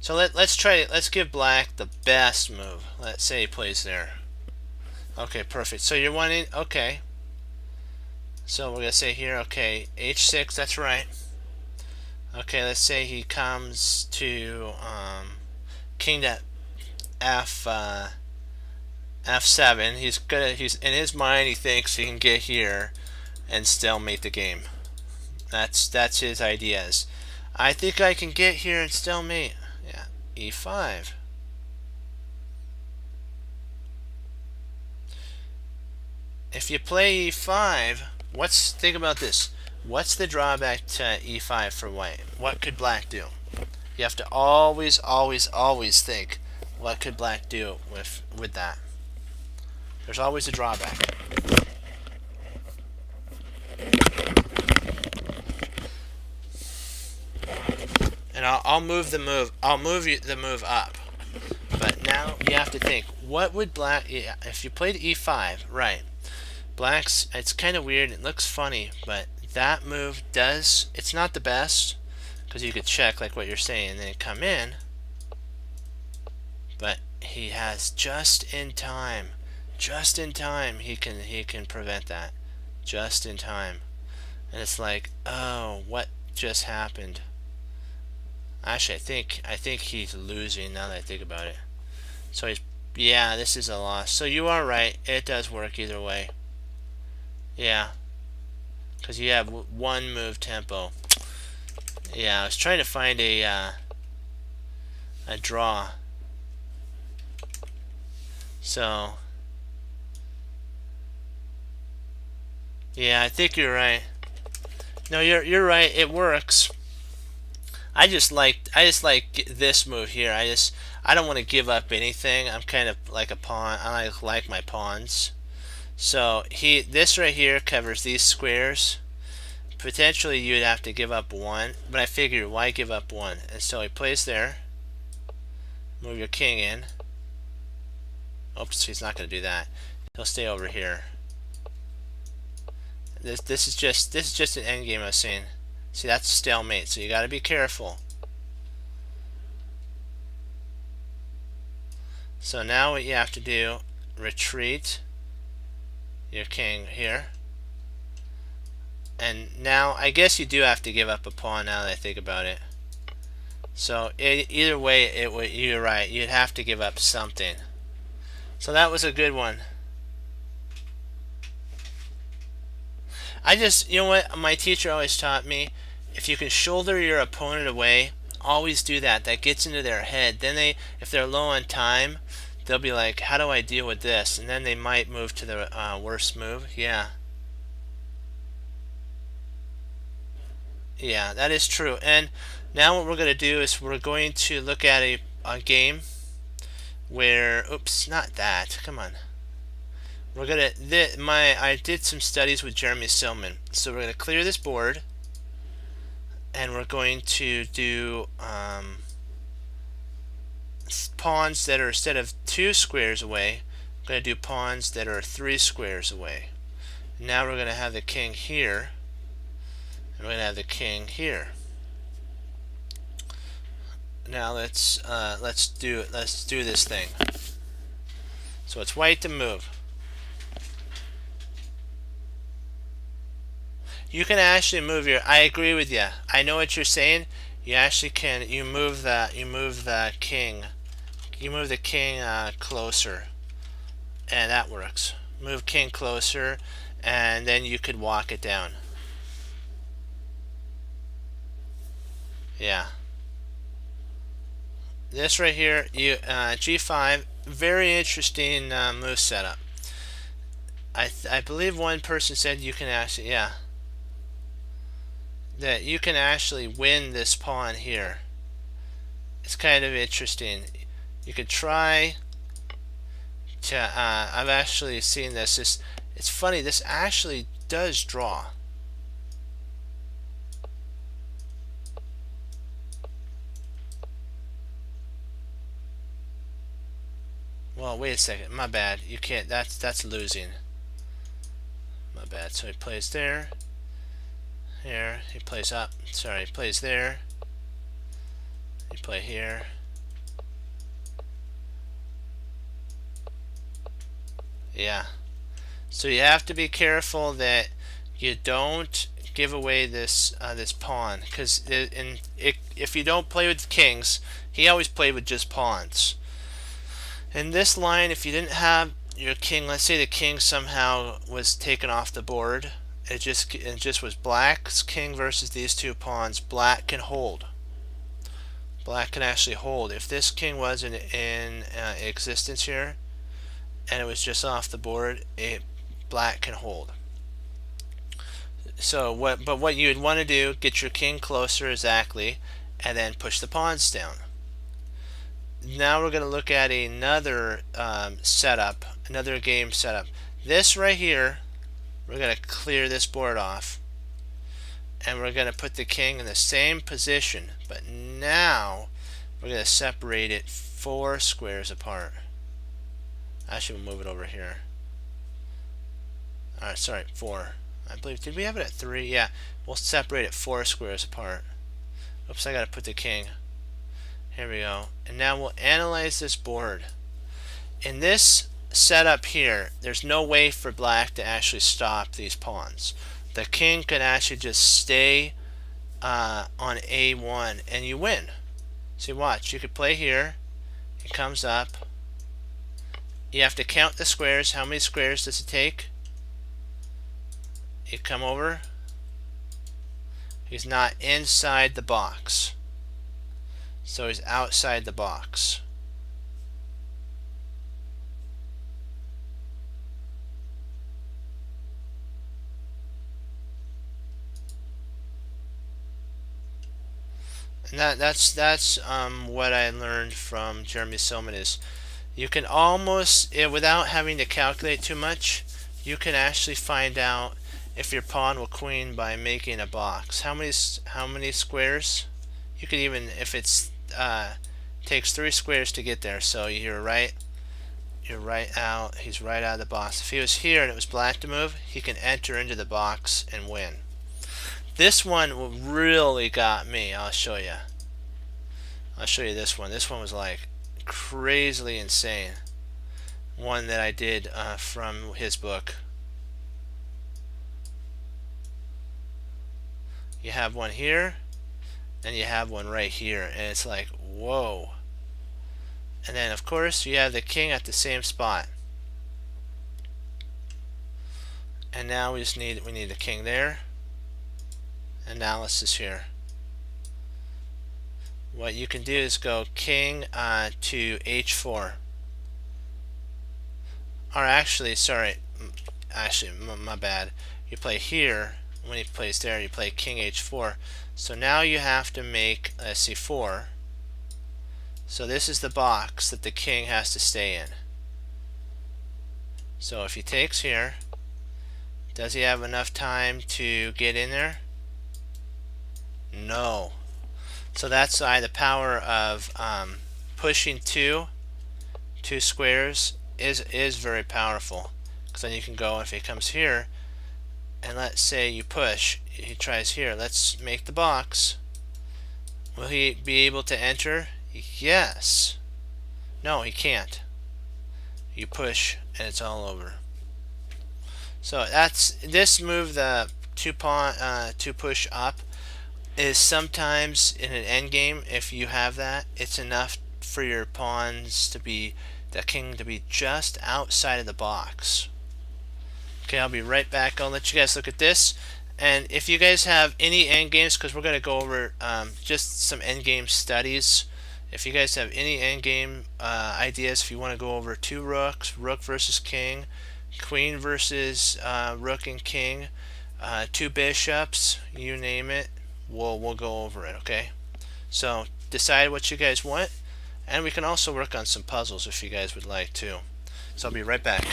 So let's try it. Let's give black the best move. Let's say he plays there. Okay, perfect. So you're wanting, okay. So we're gonna say here, okay, h6. That's right. Okay, let's say he comes to king to f7. He's in his mind. He thinks he can get here and stalemate the game. That's his ideas. I think I can get here and stalemate. Yeah, e5. If you play e5, think about this. What's the drawback to e5 for white? What could black do? You have to always, always, always think, what could black do with that? There's always a drawback. And I'll move the move. I'll move the move up. But now you have to think, what would black? If you played e5, right? Black's. It's kind of weird. It looks funny, but that move does. It's not the best because you could check like what you're saying and then come in. But he has just in time. Just in time, he can prevent that. Just in time, and it's like, oh, what just happened? Actually, I think he's losing now that I think about it. So yeah, this is a loss. So you are right. It does work either way. Yeah, because you have one move tempo. Yeah, I was trying to find a draw. So yeah, I think you're right. No, you're right. It works. I just like this move here. I don't want to give up anything. I'm kind of like a pawn. I like my pawns. So this right here covers these squares. Potentially you'd have to give up one, but I figured why give up one? And so he plays there. Move your king in. Oops, he's not going to do that. He'll stay over here. This is just an endgame I was saying. See, that's stalemate, so you got to be careful. So now what you have to do, retreat your king here. And now I guess you do have to give up a pawn now that I think about it. So either way, you're right. You'd have to give up something. So that was a good one. You know what? My teacher always taught me, if you can shoulder your opponent away, always do that. That gets into their head. Then if they're low on time, they'll be like, how do I deal with this? And then they might move to the worst move. Yeah. Yeah, that is true. And now what we're going to do is we're going to look at a game where, oops, not that. Come on. We're gonna. I did some studies with Jeremy Silman, so we're gonna clear this board, and we're going to do pawns that are, instead of 2 squares away, we're gonna do pawns that are 3 squares away. Now we're gonna have the king here, and we're gonna have the king here. Now let's do this thing. So it's white to move. You can actually move your. I agree with you. I know what you're saying. You actually can. You move the king. You move the king closer, and that works. Move king closer, and then you could walk it down. Yeah. This right here, g5. Very interesting move setup. I believe one person said you can actually, yeah, that you can actually win this pawn here. It's kind of interesting. You could try to, I've actually seen this. It's funny, this actually does draw. Well, wait a second, my bad. You can't, that's losing. My bad. So he plays there. Here, he plays up. Sorry, he plays there. You play here. Yeah. So you have to be careful that you don't give away this this pawn, because if you don't play with kings, he always played with just pawns. In this line, if you didn't have your king, let's say the king somehow was taken off the board, it just was black's king versus these two pawns. Black can hold. Black can actually hold. If this king was in existence here, and it was just off the board, black can hold. So what you would want to do, get your king closer exactly, and then push the pawns down. Now we're going to look at another setup, another game setup. This right here, we're going to clear this board off, and we're going to put the king in the same position, but now we're going to separate it 4 squares apart. Actually, we'll move it over here. Alright, sorry, 4. I believe, did we have it at 3? Yeah, we'll separate it 4 squares apart. Oops, I gotta put the king. Here we go. And now we'll analyze this board. In this setup here, there's no way for black to actually stop these pawns. The king can actually just stay on A1 and you win. See, watch, you could play here. It comes up. You have to count the squares. How many squares does it take? You come over. He's not inside the box, so he's outside the box. And that's what I learned from Jeremy Silman is you can almost, without having to calculate too much, you can actually find out if your pawn will queen by making a box. How many squares? You could even, if it's takes 3 squares to get there. So you're right out. He's right out of the box. If he was here and it was black to move, he can enter into the box and win. This one really got me. I'll show you. I'll show you this one. This one was like crazily insane. One that I did from his book. You have one here, and you have one right here, and it's like, whoa. And then of course you have the king at the same spot. And now we need the king there. Analysis here. What you can do is go king to h4. Or actually, sorry, my bad. You play here. When he plays there, you play king h4. So now you have to make a c4. So this is the box that the king has to stay in. So if he takes here, does he have enough time to get in there? No. So that's the power of pushing two squares is very powerful, because then you can go, if he comes here and let's say you push, he tries here, let's make the box. Will he be able to enter? Yes. No, he can't. You push and it's all over. So that's this move, the two push up, is sometimes in an endgame, if you have that, it's enough for your pawns to be, the king to be just outside of the box. Okay, I'll be right back. I'll let you guys look at this. And if you guys have any endgames, because we're going to go over just some endgame studies. If you guys have any endgame ideas, if you want to go over 2 rooks, rook versus king, queen versus rook and king, 2 bishops, you name it, we'll go over it, okay? So decide what you guys want, and we can also work on some puzzles if you guys would like to. So I'll be right back.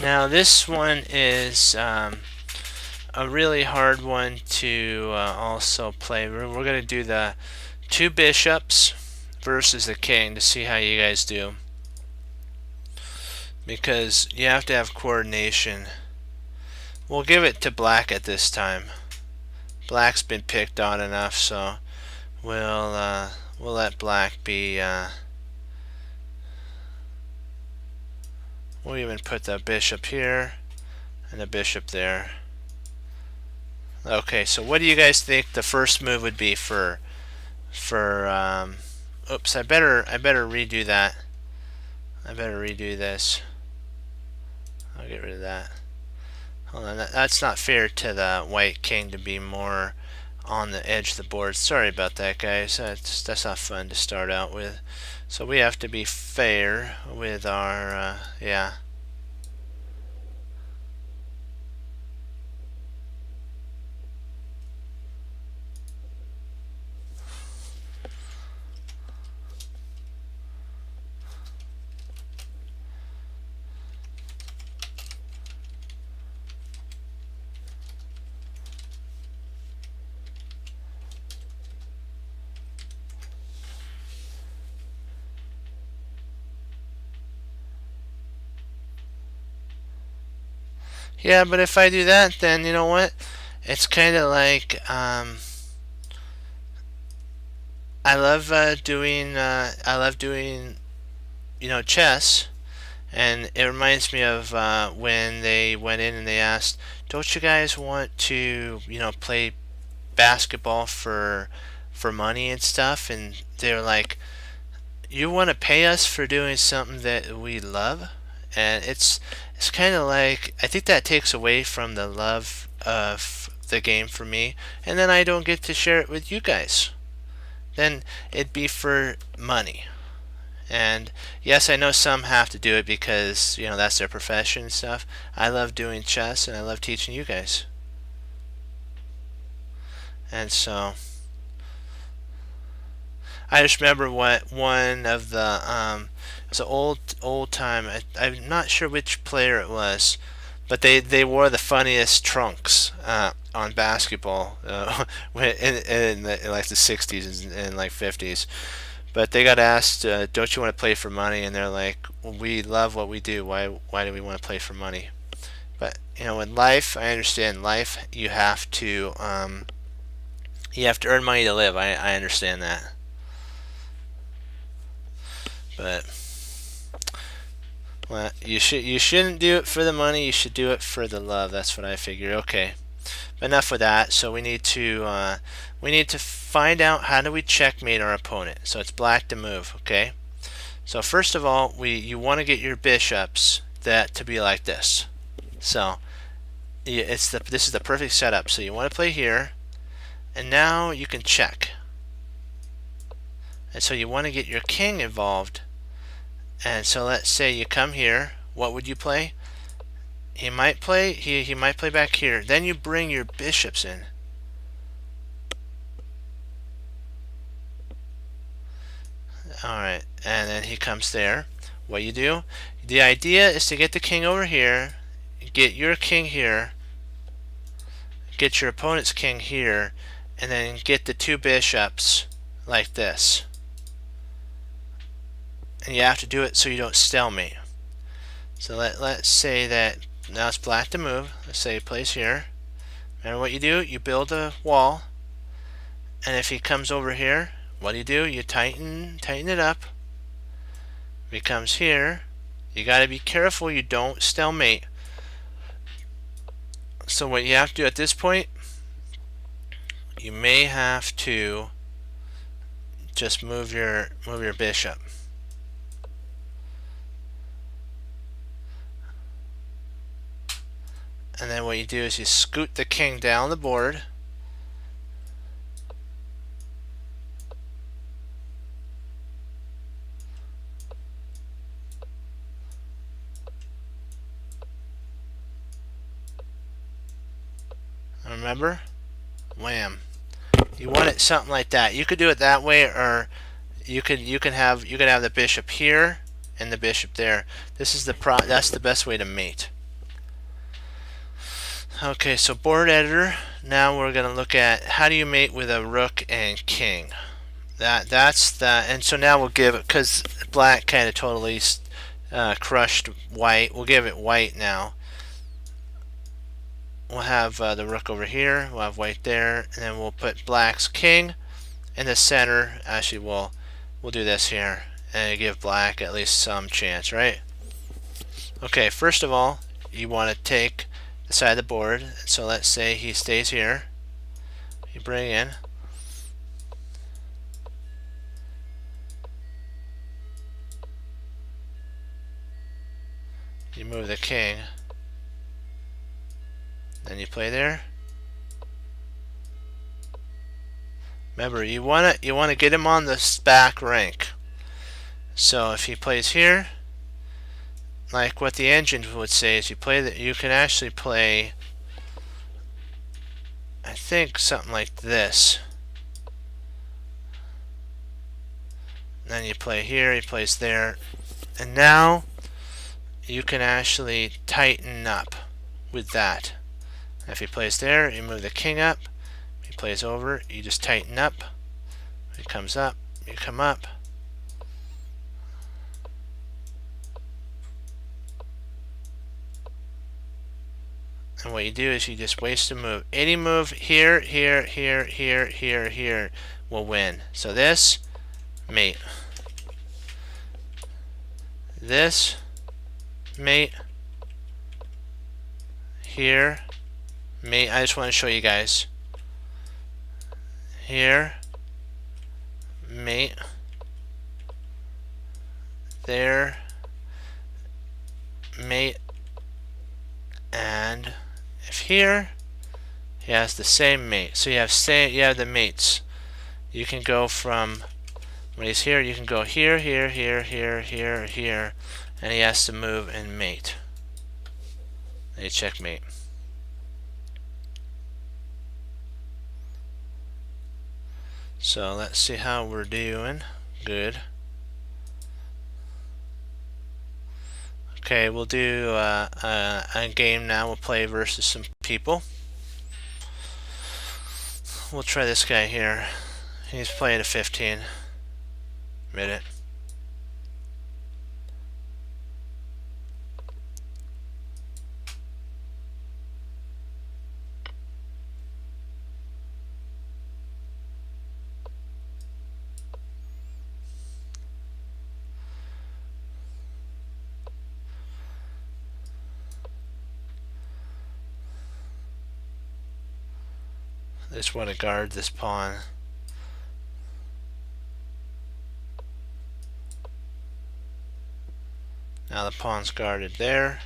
Now this one is a really hard one to also play. We're going to do the 2 bishops versus the king to see how you guys do, because you have to have coordination. We'll give it to black at this time. Black's been picked on enough, so we'll let black be. We'll even put the bishop here and the bishop there. Okay, so what do you guys think the first move would be for oops, I better redo that. I better redo this. I'll get rid of that. Hold on, that's not fair to the white king to be more on the edge of the board. Sorry about that, guys. That's not fun to start out with. So we have to be fair with our yeah. Yeah, but if I do that, then you know what? It's kind of like I love doing chess, and it reminds me of when they went in and they asked, "Don't you guys want to play basketball for money and stuff?" And they're like, "You want to pay us for doing something that we love?" And it's kind of like, I think that takes away from the love of the game for me, and then I don't get to share it with you guys. Then it'd be for money. And yes, I know some have to do it because that's their profession and stuff. I love doing chess and I love teaching you guys. And so I just remember what one of the it was an old time. I'm not sure which player it was, but they wore the funniest trunks on basketball in like the 60s and like 50s. But they got asked, "Don't you want to play for money?" And they're like, well, "We love what we do. Why do we want to play for money?" But in life, I understand life. You have to earn money to live. I understand that. But well, you shouldn't do it for the money. You should do it for the love. That's what I figure. Okay, but enough with that. So we need to find out how do we checkmate our opponent. So it's black to move. Okay. So first of all, you want to get your bishops to be like this. So this is the perfect setup. So you want to play here, and now you can check. And so you want to get your king involved. And so let's say you come here. What would you play? He might play back here. Then you bring your bishops in. Alright, and then he comes there. What you do? The idea is to get the king over here, get your king here, get your opponent's king here, and then get the 2 bishops like this. And you have to do it so you don't stalemate. So let's say that now it's black to move. Let's say he plays here. Remember what you do? You build a wall, and if he comes over here, what do? You tighten it up. If he comes here, you got to be careful you don't stalemate. So what you have to do at this point, you may have to just move your bishop. And then what you do is you scoot the king down the board. Remember? Wham. You want it something like that. You could do it that way, or you could have the bishop here and the bishop there. That's the best way to mate. Okay, so board editor. Now we're going to look at how do you mate with a rook and king. That's the, and so now we'll give it, because black kind of totally crushed white, we'll give it white now. We'll have the rook over here, we'll have white there, and then we'll put black's king in the center. Actually, we'll do this here and give black at least some chance, right? Okay, first of all, you want to take the side of the board. So let's say he stays here. You bring in. You move the king. Then you play there. Remember, you wanna get him on the back rank. So if he plays here, like what the engine would say is you play that, you can actually play, I think, something like this. And then you play here, he plays there, and now you can actually tighten up with that. If he plays there, you move the king up. If he plays over, you just tighten up. If he comes up, you come up. And what you do is you just waste a move. Any move here, here, here, here, here, here will win. So this, mate. This, mate. Here, mate. I just want to show you guys. Here, mate. There, mate. And if here, he has the same mate. So you have the mates. You can go from, when he's here, you can go here, here, here, here, here, here, and he has to move and mate. Then you checkmate. So let's see how we're doing. Good. Okay, we'll do a game now. We'll play versus some people. We'll try this guy here. He's playing a 15-minute. I just want to guard this pawn. Now the pawn's guarded there.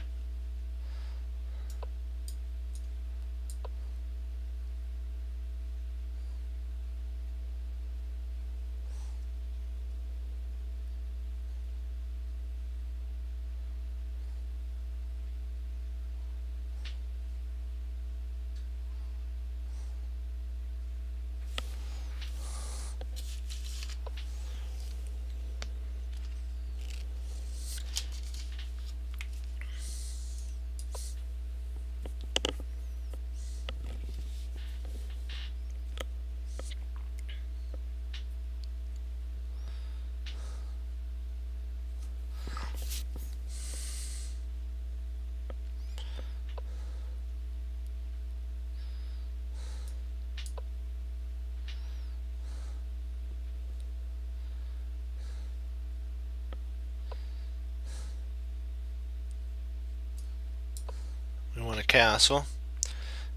We want a castle.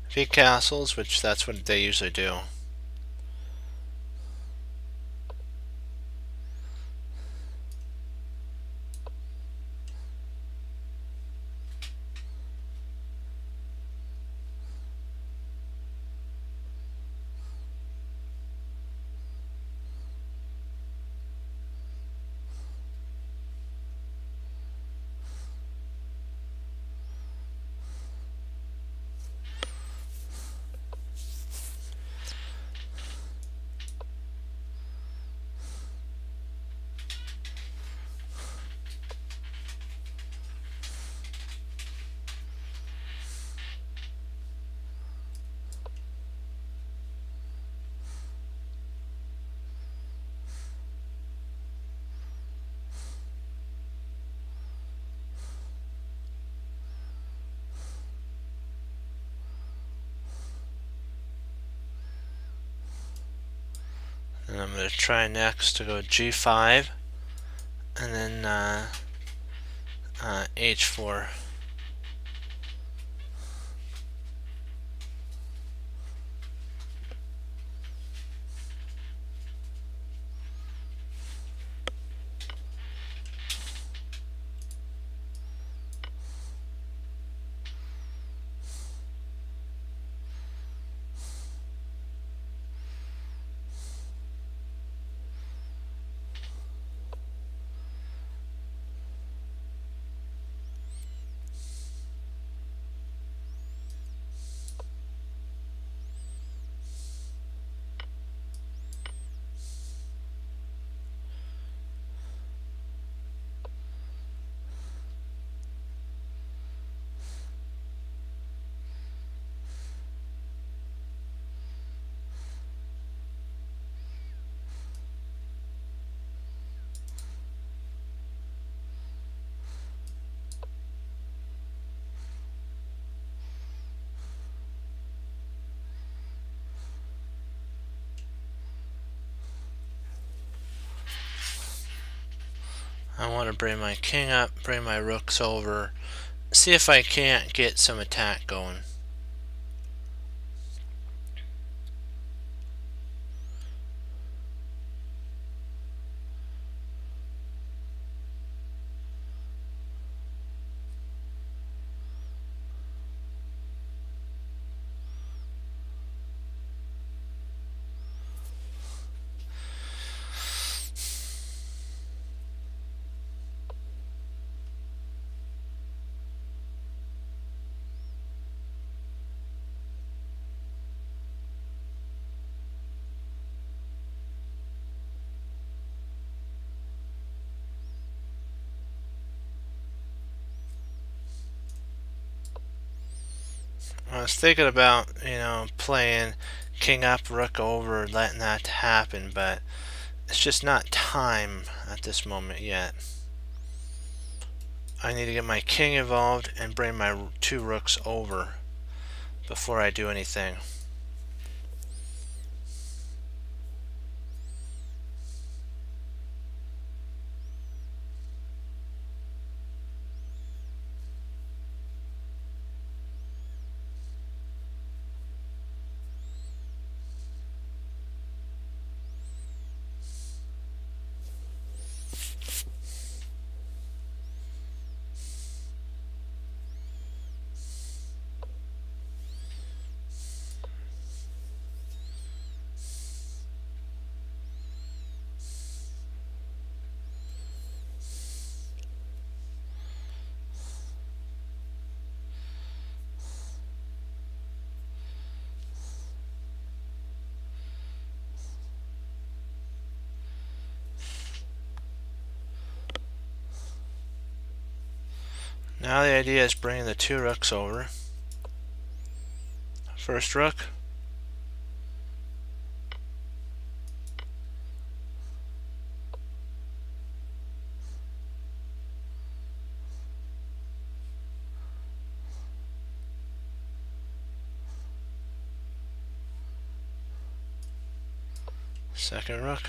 If he castles, which that's what they usually do. And I'm going to try next to go G5 and then H4. I want to bring my king up, bring my rooks over, see if I can't get some attack going. I was thinking about, playing king up, rook over, letting that happen, but it's just not time at this moment yet. I need to get my king involved and bring my 2 rooks over before I do anything. Now the idea is bringing the 2 rooks over. First rook. Second rook.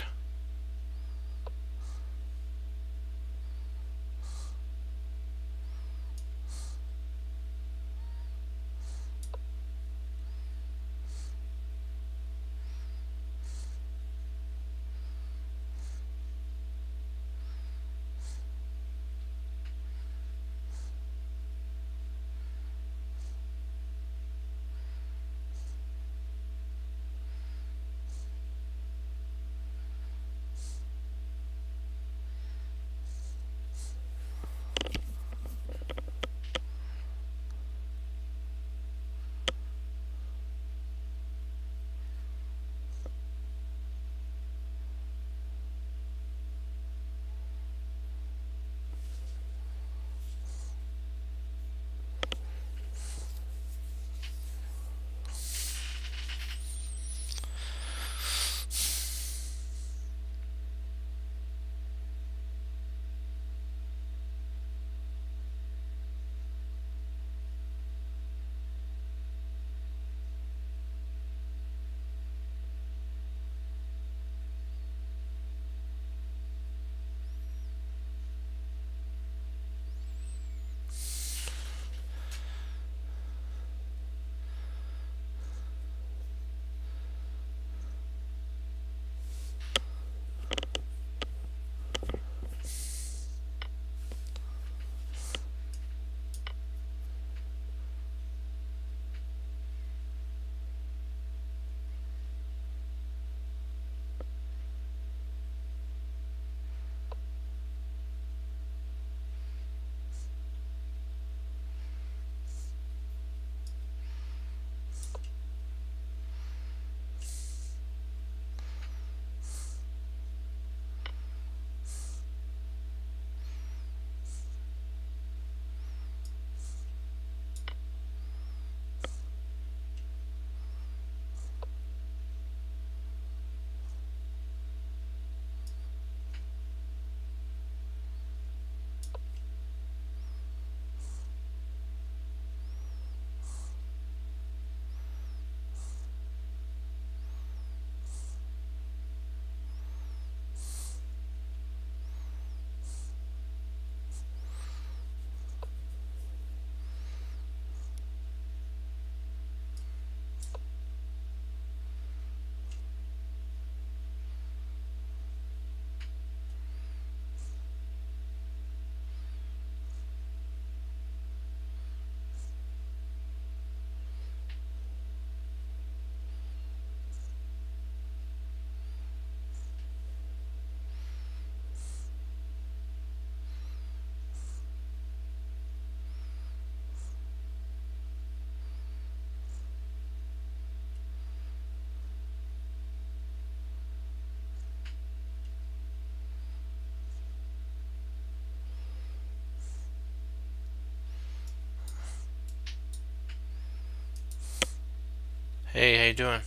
Hey, how you doing?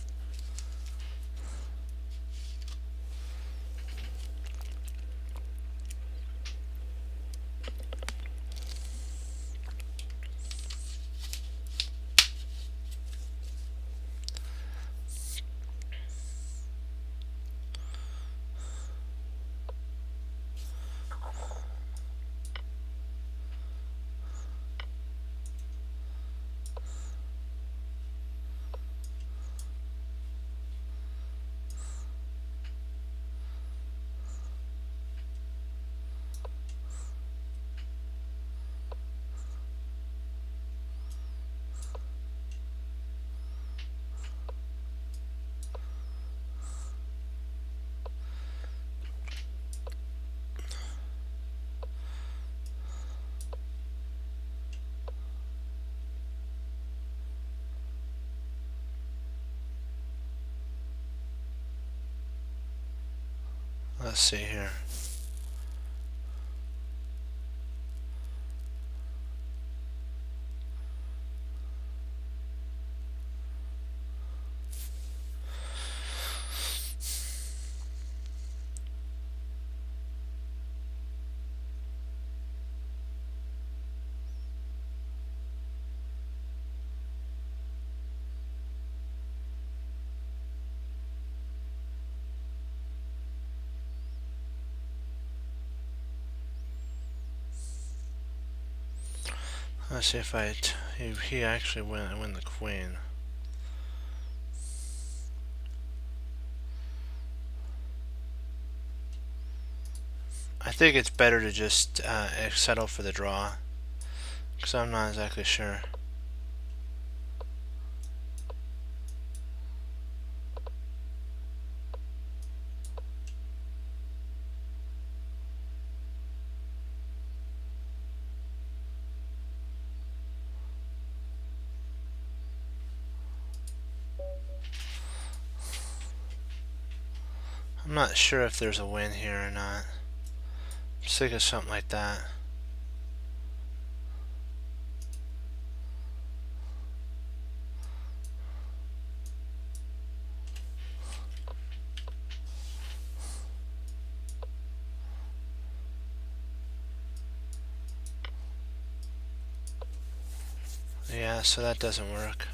Let's see here. Let's see if he actually win the queen. I think it's better to just settle for the draw, because I'm not exactly sure. I'm not sure if there's a win here or not. I'm sick of something like that. Yeah, so that doesn't work.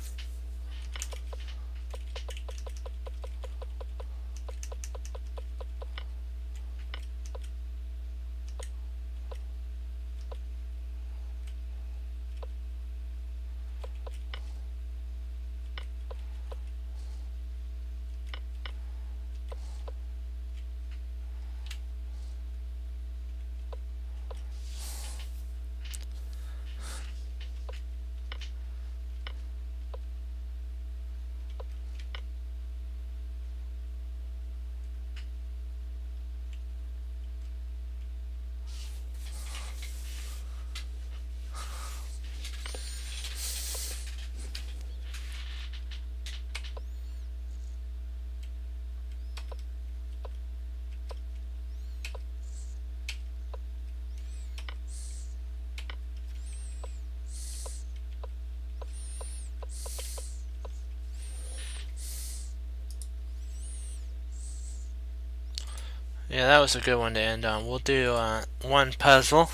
Yeah, that was a good one to end on. We'll do one puzzle,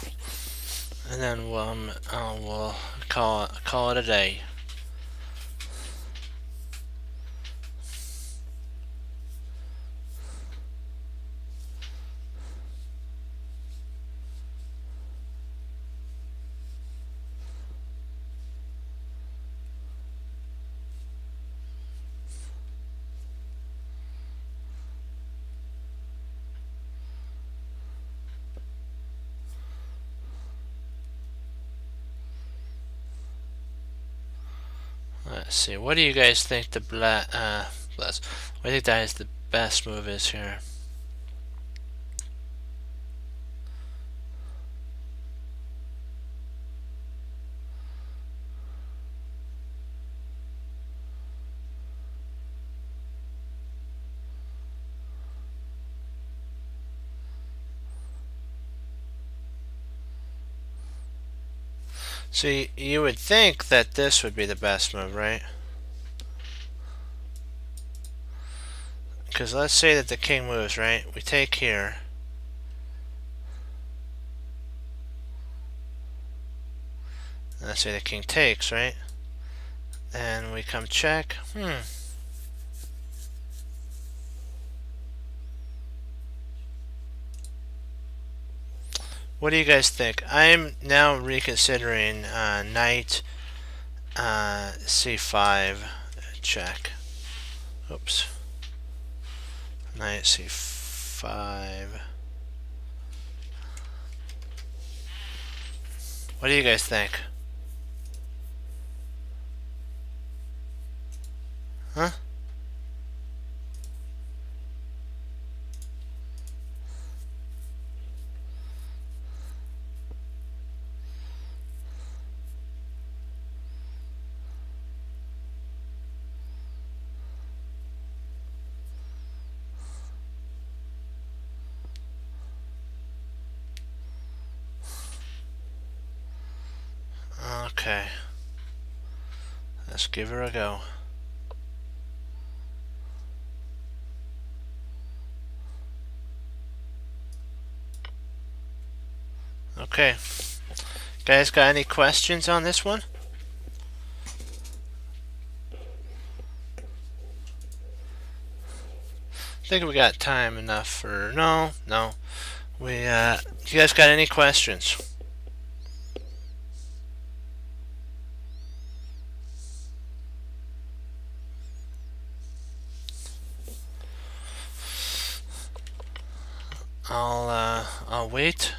and then we'll call it a day. Let's see. What do you guys think the what do you think that is the best move is here? See, you would think that this would be the best move, right? because let's say that the king moves, right? We take here. Let's say the king takes, right? And we come check. What do you guys think? I'm now reconsidering knight c5 check. Oops. Knight c5. What do you guys think? Huh? Okay. Let's give her a go. Okay. Guys, got any questions on this one? I think we got time enough for... No. You guys got any questions? I'll wait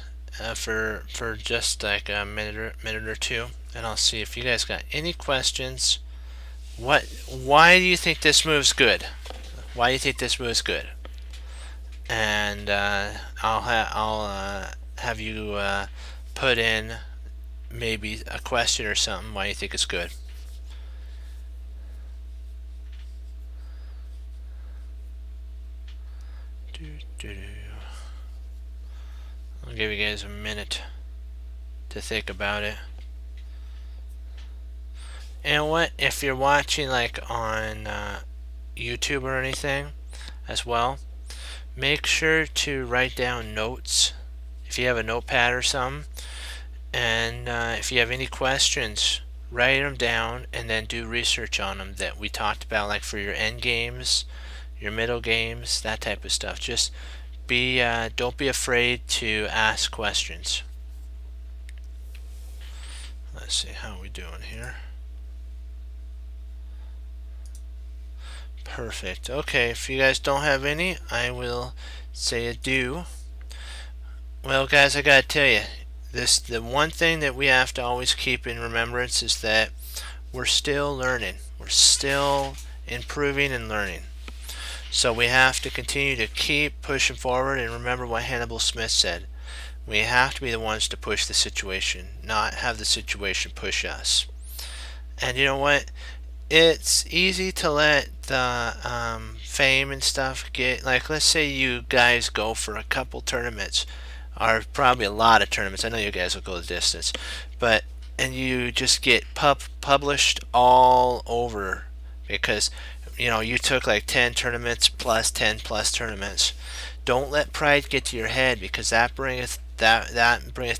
for just like a minute or two, and I'll see if you guys got any questions. Why do you think this move's good? Why do you think this move's good? And I'll have you put in maybe a question or something why you think it's good. I'll give you guys a minute to think about it. And what if you're watching like on YouTube or anything as well, make sure to write down notes if you have a notepad or something, and if you have any questions, write them down and then do research on them that we talked about, like for your end games, your middle games, that type of stuff. Just don't be afraid to ask questions. Let's see how we doing here. Perfect. Okay, if you guys don't have any, I will say adieu. Well, guys, I gotta tell you, the one thing that we have to always keep in remembrance is that we're still learning. We're still improving and learning. So we have to continue to keep pushing forward, and remember what Hannibal Smith said. We have to be the ones to push the situation, not have the situation push us. And you know what? It's easy to let the fame and stuff get, like, let's say you guys go for a couple tournaments, or probably a lot of tournaments. I know you guys will go the distance, and you just get published all over because you took like 10 tournaments plus 10 plus tournaments. Don't let pride get to your head, because that bringeth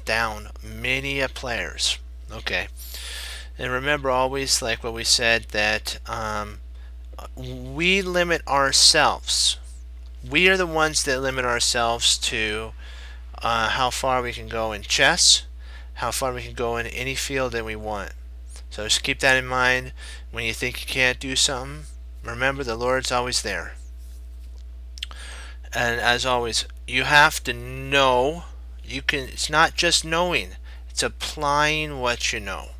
down many players. Okay. And remember always, like what we said, that we limit ourselves. We are the ones that limit ourselves to how far we can go in chess, how far we can go in any field that we want. So just keep that in mind when you think you can't do something. Remember, the Lord's always there. And as always, you have to know. It's not just knowing, it's applying what you know.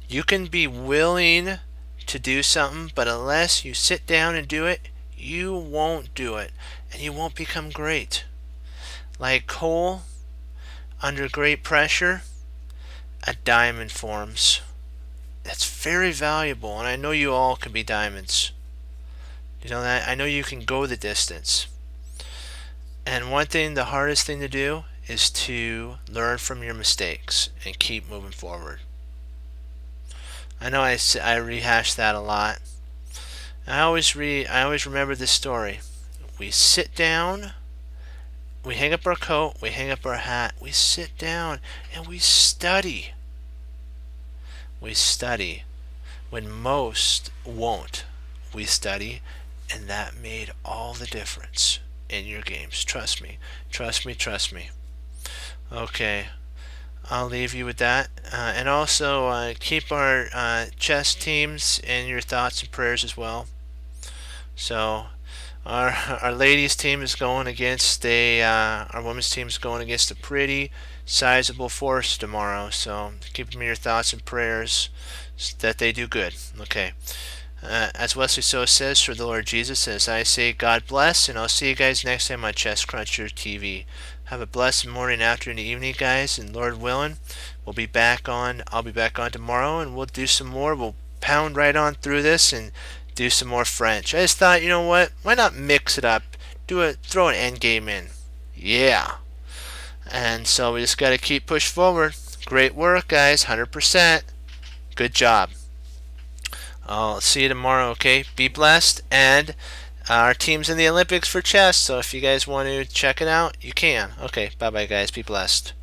You can be willing to do something, but unless you sit down and do it, you won't do it, and you won't become great. Like coal, under great pressure, a diamond forms. That's very valuable, and I know you all can be diamonds. You know that? I know you can go the distance. And one thing, the hardest thing to do is to learn from your mistakes and keep moving forward. I know I rehash that a lot, I always remember this story. We sit down, we hang up our coat, we hang up our hat, we sit down, and we study. We study when most won't. We study, and that made all the difference in your games. Trust me. Trust me. Trust me. Okay. I'll leave you with that. And also keep our chess teams in your thoughts and prayers as well. So our ladies team is going against our women's team is going against a pretty sizable force tomorrow. So keep them in your thoughts and prayers that they do good. Okay. As Wesley So says, for the Lord Jesus, as I say, God bless, and I'll see you guys next time on Chess Cruncher TV. Have a blessed morning, afternoon, evening, guys, and Lord willing, I'll be back on tomorrow, and we'll do some more. We'll pound right on through this and do some more French. I just thought, you know what? Why not mix it up? Throw an end game in. Yeah. And so we just got to keep push forward. Great work, guys. 100%. Good job. I'll see you tomorrow, okay? Be blessed. And our team's in the Olympics for chess, so if you guys want to check it out, you can. Okay, bye-bye, guys. Be blessed.